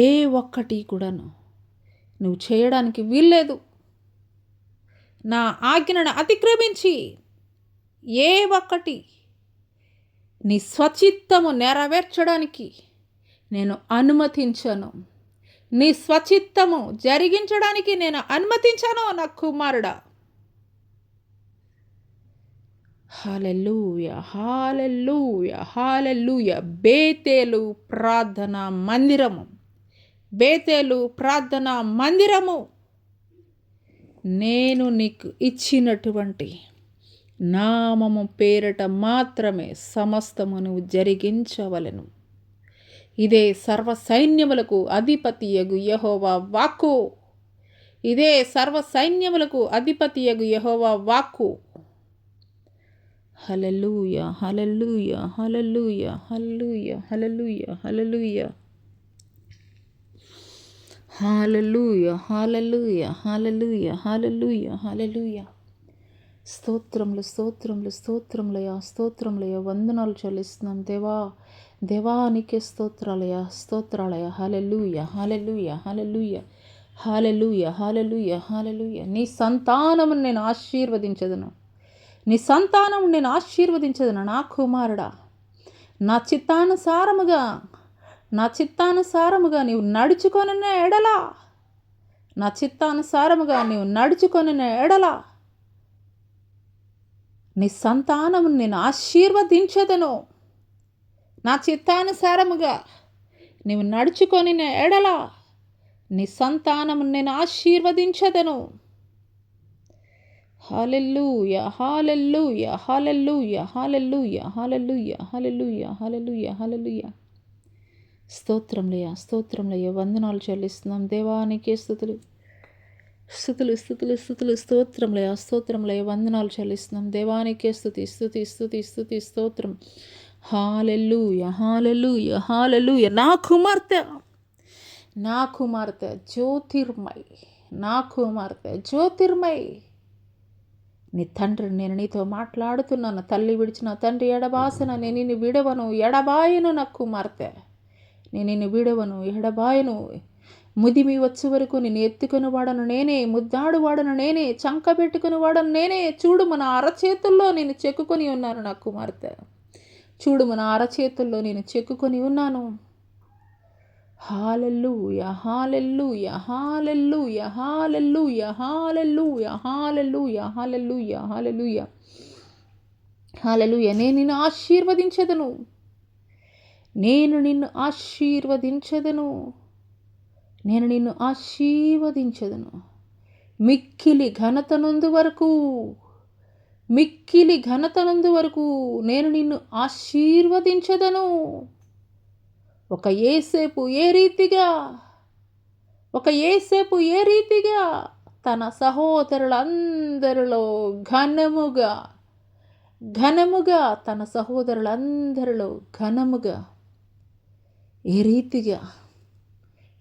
ఏ ఒక్కటి కూడాను నువ్వు చేయడానికి వీల్లేదు. నా ఆజ్ఞను అతిక్రమించి ఏ ఒక్కటి నీ స్వచిత్తము నెరవేర్చడానికి నేను అనుమతించను. నీ స్వచిత్తము జరిగించడానికి నేను అనుమతించను నా కుమారుడా. హల్లెలూయా, హల్లెలూయా, హల్లెలూయా. బేతేలు ప్రార్థనా మందిరము నేను నీకు ఇచ్చినటువంటి నామము పేరట మాత్రమే సమస్తము నువ్వు జరిగించవలెను. ఇదే సర్వ సైన్యములకు అధిపతియగు యెహోవా వాక్కు. హల్లెలూయా, హల్లెలూయా, హల్లెలూయా, హల్లెలూయా, హల్లెలూయా, హల్లెలూయా, హల్లెలూయా, హల్లెలూయా, హల్లెలూయా, హల్లెలూయా, హల్లెలూయా. స్తోత్రములు స్తోత్రములు స్తోత్రములయ్యా స్తోత్రములయ్యా, వందనాలు చెల్లిస్తున్నాం దేవా. దేవానికే స్తోత్రాలయ స్తోత్రాలయ. హల్లెలూయా హల్లెలూయా హల్లెలూయా హల్లెలూయా హల్లెలూయా హల్లెలూయా. నీ సంతానమును నేను ఆశీర్వదించదును, నీ సంతానం నేను ఆశీర్వదించదును. నా కుమారుడా, నా చిత్తానుసారముగా నీవు నడుచుకొనిన ఎడల, నా చిత్తానుసారముగా నీవు నడుచుకొనిన ఎడల నీ సంతానమును నేను ఆశీర్వదించదను. నా చిత్తానుసారముగా నీవు నడుచుకొనిన ఎడల నీ సంతానమును నేను ఆశీర్వదించదను. హల్లెలూయా హల్లెలూయా హల్లెలూయా హల్లెలూయా హల్లెలూయా హల్లెలూయా హల్లెలూయా హల్లెలూయా. స్తోత్రంలయ్యా స్తోత్రంలయ్యా, వందనాలు చెల్లిస్తున్నాం దేవానికే స్తుతులు స్తుతులు స్తుతులు స్తుతులు. స్తోత్రంలయ్యా స్తోత్రంలయ్యా, వందనాలు చెల్లిస్తున్నాం దేవానికే స్తుతి స్తుతి స్తుతి స్తుతి స్తోత్రం. హల్లెలూయా హల్లెలూయా హల్లెలూయా. నా కుమార్తె జ్యోతిర్మయ్, నా కుమార్తె జ్యోతిర్మయ్. నీ తండ్రి నేను నీతో మాట్లాడుతున్నాను. తల్లి విడిచిన తండ్రి ఎడబాసిన నేను నిన్ను విడవను ఎడబాయను. నా కుమార్తె నేను నిన్ను విడవను ఎడబాయను. ముదిమి వచ్చే వరకు నేను ఎత్తుకుని వాడను నేనే, ముద్దాడు వాడను నేనే, చంక పెట్టుకుని వాడను నేనే. చూడు మన అరచేతుల్లో నేను చెక్కుకొని ఉన్నాను. నా కుమార్తె చూడు మన అరచేతుల్లో నేను చెక్కుకొని ఉన్నాను. హల్లెలూయా హల్లెలూయా హల్లెలూయా హల్లెలూయా హల్లెలూయా హల్లెలూయా హల్లెలూయా హల్లెలూయా హల్లెలూయా. నేను నిన్ను ఆశీర్వదించదను, నేను నిన్ను ఆశీర్వదించదను, నేను నిన్ను ఆశీర్వదించదను. మిక్కిలి ఘనతనందు వరకు, మిక్కిలి ఘనతనందు వరకు నేను నిన్ను ఆశీర్వదించదను. ఒక యేసేపు ఏ రీతిగా తన సహోదరులందరిలో ఘనముగా తన సహోదరులందరిలో ఘనముగా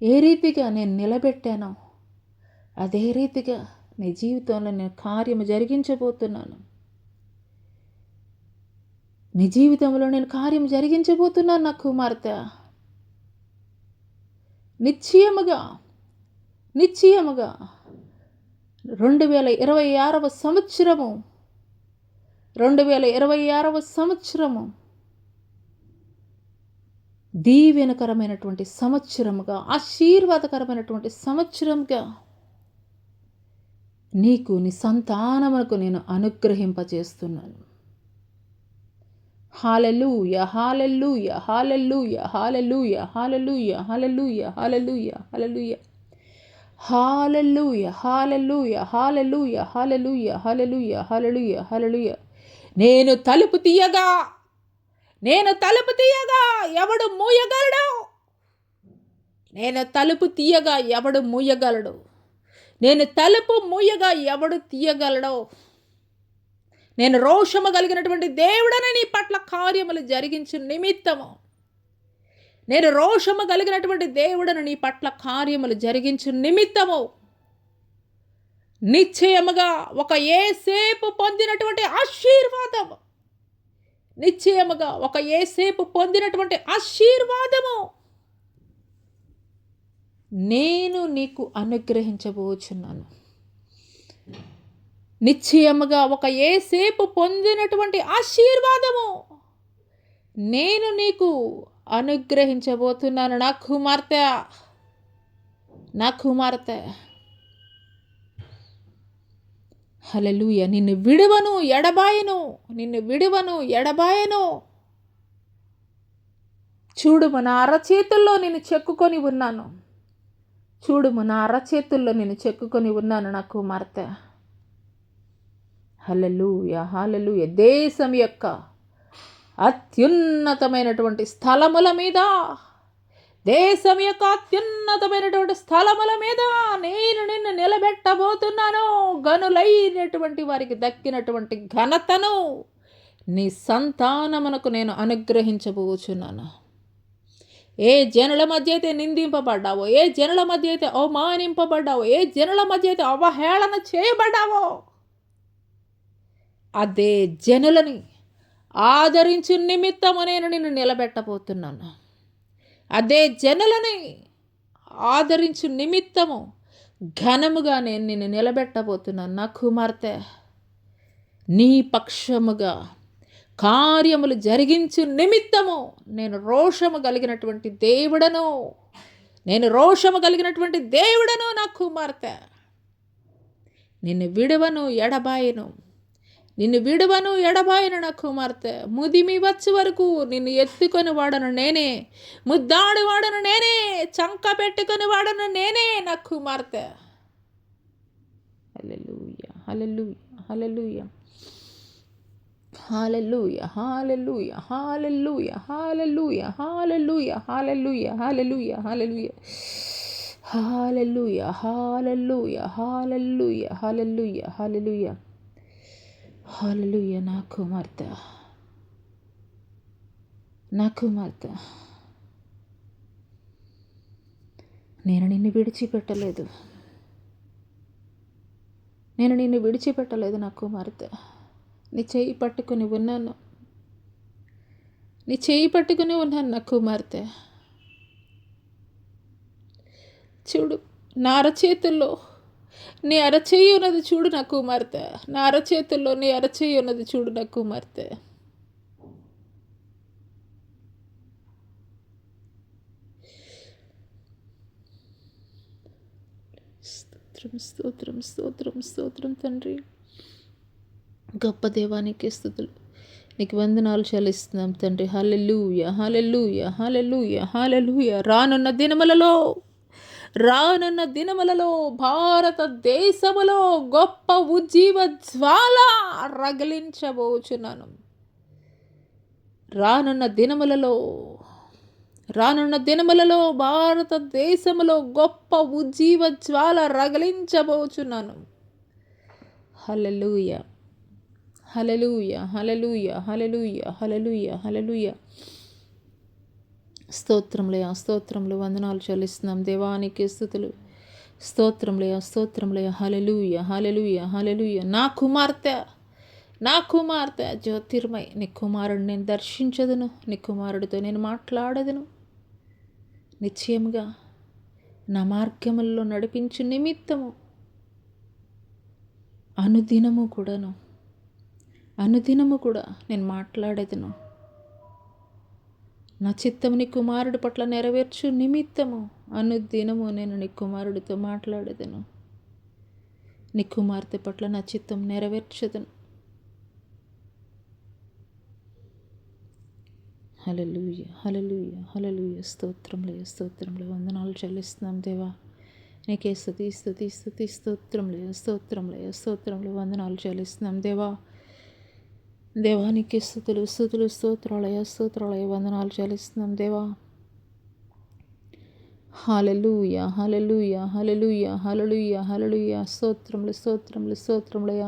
ఏ రీతిగా నేను నిలబెట్టానో అదే రీతిగా నీ జీవితంలో నేను కార్యము జరిగించబోతున్నాను. నీ జీవితంలో నేను కార్యం జరిగించబోతున్నాను. నా కుమార్తె నిశ్చయముగా 2026 సంవత్సరము దీవెనకరమైనటువంటి సంవత్సరముగా, ఆశీర్వాదకరమైనటువంటి సంవత్సరంగా నీకు నీ సంతానమునకు నేను అనుగ్రహింపజేస్తున్నాను. హల్లెలూయా హల్లెలూయా హల్లెలూయా హల్లెలూయా హల్లెలూయా హల్లెలూయా హల్లెలూయా హల్లెలూయా హల్లెలూయా హల్లెలూయా హల్లెలూయా హల్లెలూయా హల్లెలూయా హల్లెలూయా హల్లెలూయా. నేను తలుపు తీయగా ఎవడు మూయగలడు? నేను తలుపు తీయగా ఎవడు మూయగలడు? నేను తలుపు మూయగా ఎవడు తీయగలడు? నేను రోషము కలిగినటువంటి దేవుడని నీ పట్ల కార్యములు జరిగించు నిమిత్తము, నేను రోషము కలిగినటువంటి దేవుడని నీ పట్ల కార్యములు జరిగించు నిమిత్తము నిశ్చయముగా ఒక యేసేపు పొందినటువంటి ఆశీర్వాదము, నిశ్చయముగా ఒక యేసేపు పొందినటువంటి ఆశీర్వాదము నేను నీకు అనుగ్రహించబోచున్నాను. నిశ్చయముగా ఒక యేసేపు పొందినటువంటి ఆశీర్వాదము నేను నీకు అనుగ్రహించబోతున్నాను. నా కుమార్తె హల్లెలూయా. నిన్ను విడువను ఎడబాయను. చూడు మన అరచేతుల్లో నేను చెక్కుకొని ఉన్నాను. నా కుమార్తె హల్లెలూయా హల్లెలూయా. దేశం యొక్క అత్యున్నతమైనటువంటి స్థలముల మీద నేను నిన్ను నిలబెట్టబోతున్నాను. గనులైనటువంటి వారికి దక్కినటువంటి ఘనతను నీ సంతానమునకు నేను అనుగ్రహించబోచున్నాను. ఏ జనుల మధ్య అయితే నిందింపబడ్డావో, ఏ జనుల మధ్య అయితే అవమానింపబడ్డావో, ఏ జనుల మధ్య అయితే అవహేళన చేయబడ్డావో, అదే జనులని ఆదరించు నిమిత్తము నేను నిన్ను నిలబెట్టబోతున్నాను. అదే జనులని ఆదరించు నిమిత్తము ఘనముగా నేను నిన్ను నిలబెట్టబోతున్నాను. నా కుమార్తె, నీ పక్షముగా కార్యములు జరిగించు నిమిత్తము నేను రోషము కలిగినటువంటి దేవుడను, నా కుమార్తె. నిన్ను విడువను ఎడబాయను నా కుమార్తె. ముదిమి వచ్చే వరకు నిన్ను ఎత్తుకొని వాడను నేనే, ముద్దాడి వాడను నేనే, చంక పెట్టుకొని వాడను నేనే నా కుమార్తె. హల్లెలూయా, హల్లెలూయా, హల్లెలూయా, హల్లెలూయా, హల్లెలూయా, హల్లెలూయా, హల్లెలూయా, హల్లెలూయా, హల్లెలూయా, హల్లెలూయా, హల్లెలూయా, హల్లెలూయా, హల్లెలూయా, హల్లెలూయా, హల్లెలూయా, హల్లెలూయా, హల్లెలూయా. నా కుమార్తె, నేను నిన్ను విడిచిపెట్టలేదు నా కుమార్తె. నీ చేయి పట్టుకుని ఉన్నాను నా కుమార్తె. చూడు, నా అరచేతుల్లో నీ అరచేయి ఉన్నది చూడు నా కుమార్తె. నా అరచేతుల్లో నీ అరచేయి ఉన్నది చూడు నా కుమార్తె. స్తోత్రం, స్తోత్రం, స్తోత్రం తండ్రి. గొప్ప దేవానికి స్తుతులు, నీకు వందనాలు చెల్లిస్తున్నాం తండ్రి. హల్లెలూయా, హల్లెలూయా, హల్లెలూయా, హల్లెలూయా. రానున్న దినములలో భారతదేశములో గొప్ప ఉజ్జీవ జ్వాల రగిలించబోచున్నాను. రానున్న దినములలో భారతదేశములో గొప్ప ఉజ్జీవ జ్వాల రగిలించబోచున్నాను. హల్లెలూయా, హల్లెలూయా, హల్లెలూయా, హల్లెలూయా, హల్లెలూయా, హల్లెలూయా. స్తోత్రములు, వందనాలు చెల్లిస్తున్నాం దేవానికి స్తుతులు. స్తోత్రములయ, హల్లెలూయా, హల్లెలూయా, హల్లెలూయా. నా కుమార్తె జ్యోతిర్మయ్, నీ కుమారుడు నేను దర్శించదును, నీ కుమారుడితో నేను మాట్లాడదును. నిశ్చయముగా నా మార్గములలో నడిపించు నిమిత్తము అనుదినము కూడా నేను మాట్లాడేదను. నా చిత్తము నీ కుమారుడి పట్ల నెరవేర్చు నిమిత్తము అనుదినము నేను నీ కుమారుడితో మాట్లాడేదను. నీ కుమార్తె పట్ల నా చిత్తం నెరవేర్చదను. హల్లెలూయా, హల్లెలూయా, హల్లెలూయా. స్తోత్రములు, వందనాలు చెల్లిస్తున్నాం దేవా. నీకే స్తుతి, స్తోత్రములు, వందనాలు చెల్లిస్తున్నాం దేవా. దేవానికి స్తుతులు, స్తోత్రాలయ, వందనాలు చెల్లిస్తున్నాం దేవా. హల్లెలూయా, హల్లెలూయా, హల్లెలూయా, హల్లెలూయా, హల్లెలూయా. స్తోత్రములయ.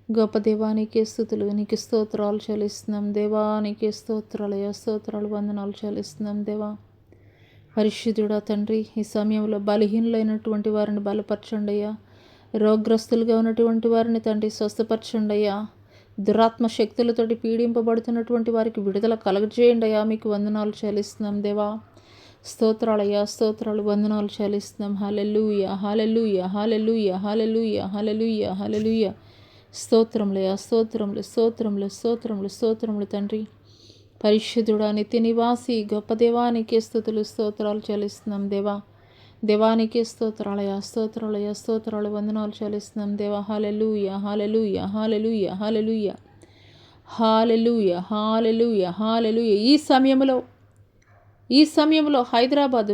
గొప్ప దేవానికి స్తుతులు, నీకు స్తోత్రాలు చెల్లిస్తున్నాం దేవానికి స్తోత్రాలు, వందనాలు చెల్లిస్తున్నాం దేవా. పరిశుద్ధుడా తండ్రి, ఈ సమయంలో బలహీనులైనటువంటి వారిని బలపరచండి అయ్యా. రోగ్రస్తులుగా ఉన్నటువంటి వారిని తండ్రి స్వస్థపరచండి అయ్యా. దురాత్మ శక్తులతోటి పీడింపబడుతున్నటువంటి వారికి విడుదల కలగజేయండి అయ్యా. మీకు వందనాలు చెల్లిస్తున్నాం దేవా. స్తోత్రాలు, వందనాలు చెల్లిస్తున్నాం. హల్లెలూయా, హల్లెలూయా, హల్లెలూయా, హల్లెలూయా, హల్లెలూయా, హల్లెలూయా. స్తోత్రములు తండ్రి. పరిశుద్ధుడా, నిత్య నివాసి గొప్ప దేవానికి స్తోత్రాలు చెల్లిస్తున్నాం దేవా. దేవానికి స్తోత్రాలు, వందనాలు చెల్లిస్తున్నాం దేవా. హల్లెలూయా, హల్లెలూయా, హల్లెలూయా, హల్లెలూయా, హల్లెలూయా, హల్లెలూయా, హల్లెలూయా. ఈ సమయంలో హైదరాబాదు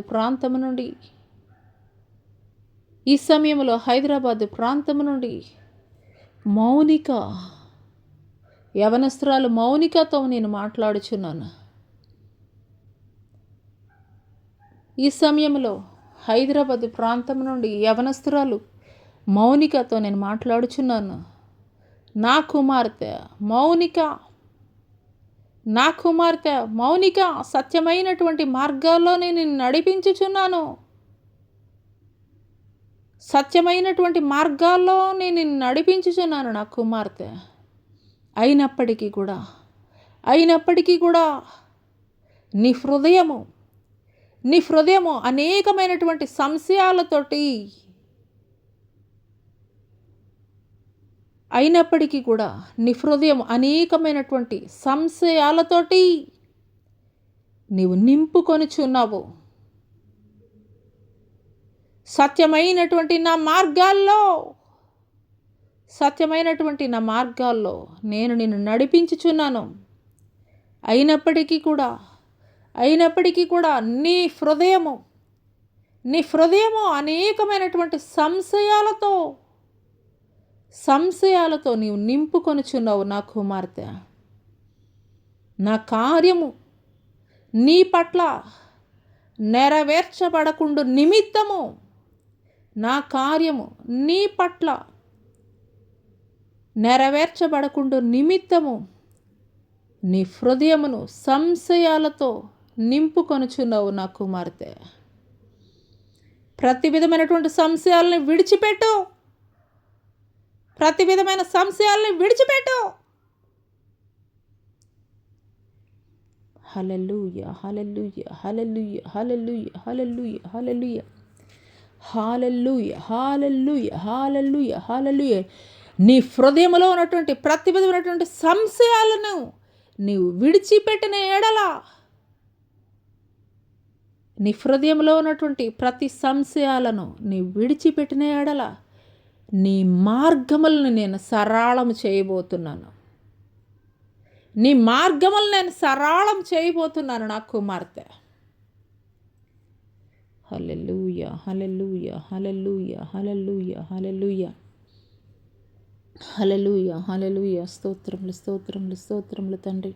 ప్రాంతము నుండి మౌనిక, యవనస్తురాలు మౌనికతో నేను మాట్లాడుచున్నాను. ఈ సమయంలో హైదరాబాద్ ప్రాంతం నుండి యవనస్తురాలు మౌనికతో నేను మాట్లాడుచున్నాను. నా కుమార్తె మౌనిక సత్యమైనటువంటి మార్గాల్లో నేను నడిపించుచున్నాను. నా కుమార్తె. అయినప్పటికీ కూడా నీ హృదయము అనేకమైనటువంటి సంశయాలతోటి, అయినప్పటికీ కూడా నీ హృదయం అనేకమైనటువంటి సంశయాలతోటి నీవు నింపుకొనుచున్నావు. సత్యమైనటువంటి నా మార్గాల్లో నేను నిన్ను నడిపించుచున్నాను. అయినప్పటికీ కూడా నీ హృదయము అనేకమైనటువంటి సంశయాలతో నీవు నింపుకొనుచున్నావు. నా కుమార్తె, నా కార్యము నీ పట్ల నెరవేర్చబడకుండు నిమిత్తము, నా కార్యము నీ పట్ల నెరవేర్చబడకుండు నిమిత్తము నీ హృదయమును సంశయాలతో నింపుకొనుచున్నావు. నా కుమార్తె, ప్రతి విధమైనటువంటి సంశయాలను విడిచిపెట్టు. హల్లెలూయా, హల్లెలూయా, హల్లెలూయా, హల్లెలూయా, హల్లెలూయా, హల్లెలూయా, హల్లెలూయా, హల్లెలూయా, హల్లెలూయా, హల్లెలూయా. నీ హృదయంలో ఉన్నటువంటి ప్రతి విధమైనటువంటి సంశయాలను నీవు విడిచిపెట్టిన ఎడల, నీ హృదయంలో ఉన్నటువంటి ప్రతి సంశయాలను నీవు విడిచిపెట్టిన ఎడల, నీ మార్గములను నేను సరళం చేయబోతున్నాను. నా కుమార్తె. హల్లెలూయా, హల్లెలూయా, హల్లెలూయా, హల్లెలూయా, హల్లెలూయా, హల్లెలూయా, హల్లెలూయా. స్తోత్రములు తండ్రి.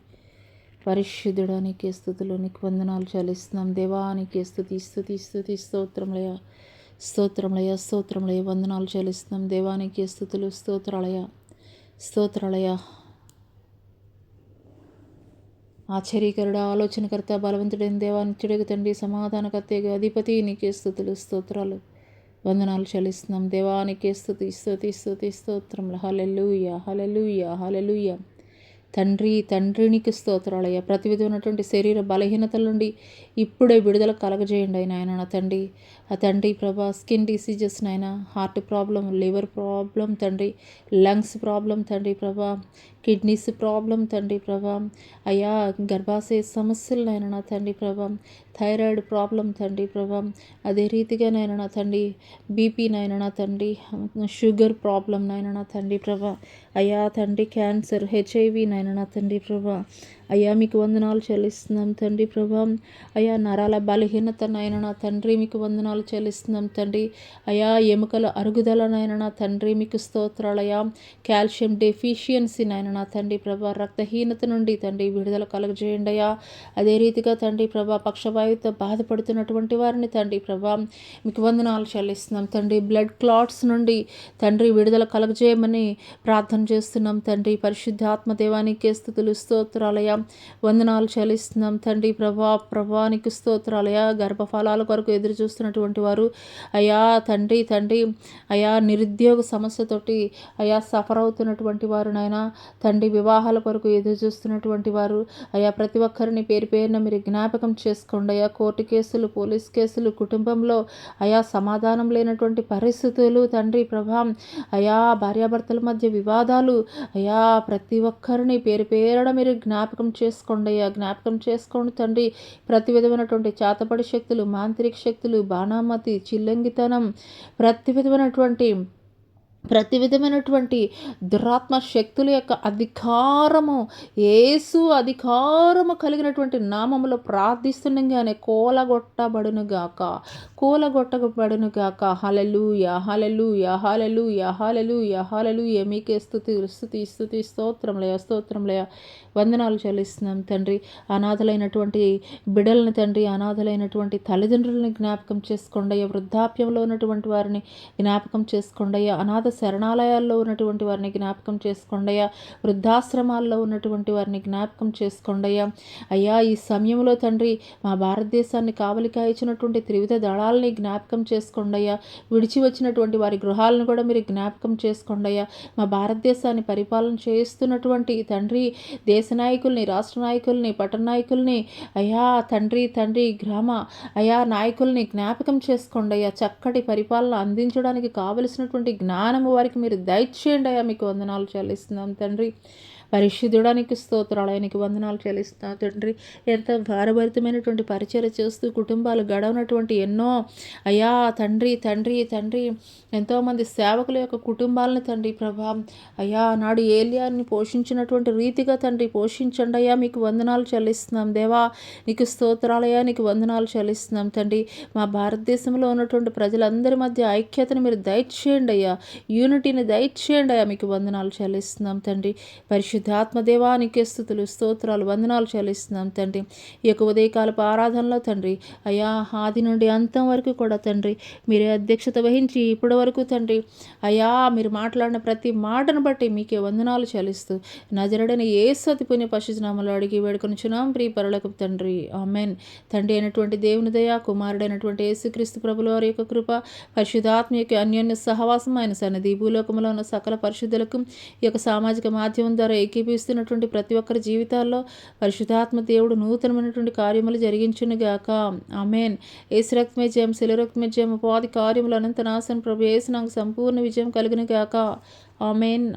పరిశుద్ధుడా, నీకే స్తుతులు, నీకు వందనాలు చెల్లిస్తున్నాం దేవా. నీకే స్తుతి స్తోత్రములయ, వందనాలు చెల్లిస్తున్నాం దేవా. నీకే స్తుతులు, స్తోత్రాలయ. ఆశ్చర్యకరుడ, ఆలోచనకర్త, బలవంతుడైన దేవా, నిత్యుడగు తండ్రి, సమాధానకర్తగా అధిపతి, నీకే స్తుతులు, స్తోత్రాలు, వందనాలు చెల్లిస్తున్నాం దేవా. నీకే స్తుతి స్తోత్రములు. హల్లెలూయా, హల్లెలూయా, హల్లెలూయా. తండ్రి నీకు స్తోత్రాలయ్యా. ప్రతి విధమైనటువంటి శరీర బలహీనతల నుండి ఇప్పుడే విడుదల కలగజేయండి నాయన. నా తండ్రి ప్రభా, స్కిన్ డిసీజెస్ నాయన, హార్ట్ ప్రాబ్లం, లివర్ ప్రాబ్లం తండ్రి, లంగ్స్ ప్రాబ్లం తండ్రి ప్రభా, కిడ్నీస్ ప్రాబ్లం తండ్రి ప్రభా, అయ్యా గర్భాశయ సమస్యలు నాయన నా తండ్రి ప్రభా, థైరాయిడ్ ప్రాబ్లం తండ్రి ప్రభా, అదే రీతిగా నాయన నా తండ్రి బీపీ నాయన నా తండ్రి, షుగర్ ప్రాబ్లం నాయన నా తండ్రి ప్రభా, అయ్యా తండ్రి క్యాన్సర్, హెచ్ఐవి నాయన నా తండ్రి ప్రభా, అయ్యా మీకు వందనాలు చెల్లిస్తున్నాం తండ్రి ప్రభా, అయ్యా నరాల బలహీనత నాయన నా తండ్రి మీకు వందనాలు చెల్లిస్తున్నాం తండ్రి, అయ్యా ఎముకల అరుగుదల నాయన నా తండ్రి మీకు స్తోత్రాలయ్యా, కాల్షియం డెఫిషియన్సీ నాయన నా తండ్రి ప్రభా, రక్తహీనత నుండి తండ్రి విడుదల కలుగజేయండి అయ్యా. అదే రీతిగా తండ్రి ప్రభా, పక్షవాయువుతో బాధపడుతున్నటువంటి వారిని తండ్రి ప్రభా మీకు వందనాలు చెల్లిస్తున్నాం తండ్రి. బ్లడ్ క్లాట్స్ నుండి తండ్రి విడుదల కలుగజేయమని ప్రార్థన చేస్తున్నాం తండ్రి. పరిశుద్ధాత్మ దేవానికి స్తుతులు, స్తోత్రాలయ, వందనాలు చెల్లిస్తున్నాం తండ్రి ప్రభానికి స్తోత్రాలయ. గర్భఫలాల కొరకు ఎదురు చూస్తున్నటువంటి వారు అయా తండ్రి అయా నిరుద్యోగ సమస్యతోటి అయా సఫర్ అవుతున్నటువంటి వారు నాయన తండ్రి, వివాహాల కొరకు ఎదురు చూస్తున్నటువంటి వారు అయా ప్రతి ఒక్కరిని పేరున మీరు జ్ఞాపకం చేసుకోండి అయా. కోర్టు కేసులు, పోలీస్ కేసులు, కుటుంబంలో అయా సమాధానం లేనటువంటి పరిస్థితులు తండ్రి ప్రభా, అయా భార్యాభర్తల మధ్య వివాదాలు అయా ప్రతి ఒక్కరిని పేరున మీరు జ్ఞాపకం చేసుకోండి అయ్యా. జ్ఞాపకం చేసుకోండి తండ్రి. ప్రతి విధమైనటువంటి చేతపడి శక్తులు, మాంత్రిక శక్తులు, బాణామతి, చిల్లంగితనం, ప్రతి విధమైనటువంటి దురాత్మ శక్తుల యొక్క అధికారము యేసు అధికారము కలిగినటువంటి నామములో ప్రార్థిస్తుండగానే కూలగొట్టబడునుగాక. హల్లెలూయా, హల్లెలూయా, హల్లెలూయా, హల్లెలూయా, హల్లెలూయా. మీకే స్తుతి స్తోత్రములయ, వందనాలు చెల్లిస్తున్నాం తండ్రి. అనాథలైనటువంటి బిడ్డలను తండ్రి, అనాథలైనటువంటి తల్లిదండ్రులను జ్ఞాపకం చేసుకోండి అయ్యా. వృద్ధాప్యంలో ఉన్నటువంటి వారిని జ్ఞాపకం చేసుకోండి అయ్యా. అనాథ శరణాలయాల్లో ఉన్నటువంటి వారిని జ్ఞాపకం చేసుకోండి అయ్యా. వృద్ధాశ్రమాల్లో ఉన్నటువంటి వారిని జ్ఞాపకం చేసుకోండి అయ్యా. అయ్యా, ఈ సమయంలో తండ్రి మా భారతదేశాన్ని కావలిగా ఇచ్చినటువంటి త్రివిధ దళాలని జ్ఞాపకం చేసుకోండి అయ్యా. విడిచి వచ్చినటువంటి వారి గృహాలను కూడా మీరు జ్ఞాపకం చేసుకోండి అయ్యా. మా భారతదేశాన్ని పరిపాలన చేస్తున్నటువంటి తండ్రి దేశ నాయకుల్ని, రాష్ట్ర నాయకుల్ని, పట్టణ నాయకుల్ని అయ్యా తండ్రి గ్రామ అయ్యా నాయకుల్ని జ్ఞాపకం చేసుకోండి అయ్యా. చక్కటి పరిపాలన అందించడానికి కావలసినటువంటి జ్ఞానము వారికి మీరు దయచేయండి అయ్యా. మీకు వందనాలు చెల్లిస్తున్నాం తండ్రి. పరిశుద్ధుడానికి స్తోత్రాలు, ఆయనకి వందనాలు చెల్లిస్తున్నాం తండ్రి. ఎంత భారభరితమైనటువంటి పరిచయం చేస్తూ కుటుంబాలు గడవనటువంటి ఎన్నో అయ్యా తండ్రి ఎంతోమంది సేవకుల యొక్క కుటుంబాలను తండ్రి ప్రభా అయ్యా నాడు ఏలియాని పోషించినటువంటి రీతిగా తండ్రి పోషించండి అయ్యా. మీకు వందనాలు చెల్లిస్తున్నాం దేవా. నీకు స్తోత్రాలయ్యా, నీకు వందనాలు చెల్లిస్తున్నాం తండ్రి. మా భారతదేశంలో ఉన్నటువంటి ప్రజలందరి మధ్య ఐక్యతను మీరు దయచేయండి అయ్యా. యూనిటీని దయచేయండి అయ్యా. మీకు వందనాలు చెల్లిస్తున్నాం తండ్రి. పరిశుద్ధాత్మదేవానికి స్తుతులు, స్తోత్రాలు, వందనాలు చెల్లిస్తున్నాం తండ్రి. ఈ యొక్క ఉదయకాలపు ఆరాధనలో తండ్రి అయ్యా ఆది నుండి అంతం వరకు కూడా తండ్రి మీరే అధ్యక్షత వహించి ఇప్పటి వరకు తండ్రి అయ్యా మీరు మాట్లాడిన ప్రతి మాటను బట్టి మీకే వందనాలు చెల్లిస్తూ నజరుడైన యేసు అతి పుణ్య పరిశుద్ధనామములో అడిగి వేడుకొనుచున్నాం ప్రియ పరలోకపు తండ్రి, ఆమేన్. తండ్రి అయినటువంటి దేవుని దయ, కుమారుడైనటువంటి యేసుక్రీస్తు ప్రభుల వారి యొక్క కృప, పరిశుద్ధాత్మ యొక్క అన్యోన్య సహవాసం ఆయన సన్నిధి భూలోకంలో ఉన్న సకల పరిశుద్ధులకు ఈ యొక్క సామాజిక మాధ్యమం ద్వారా ఏకీపిస్తున్నటువంటి ప్రతి ఒక్కరి జీవితాల్లో పరిశుద్ధాత్మ దేవుడు నూతనమైనటువంటి కార్యములు జరిగించునుగాక. ఆమేన్. యేసు రక్తమే జయం, శిలువ రక్తమే జయం, ఉపాధి కార్యములు అనంత నాశనం ప్రభు యేసు నాకు సంపూర్ణ విజయం కలుగునుగాక. ఆమేన్.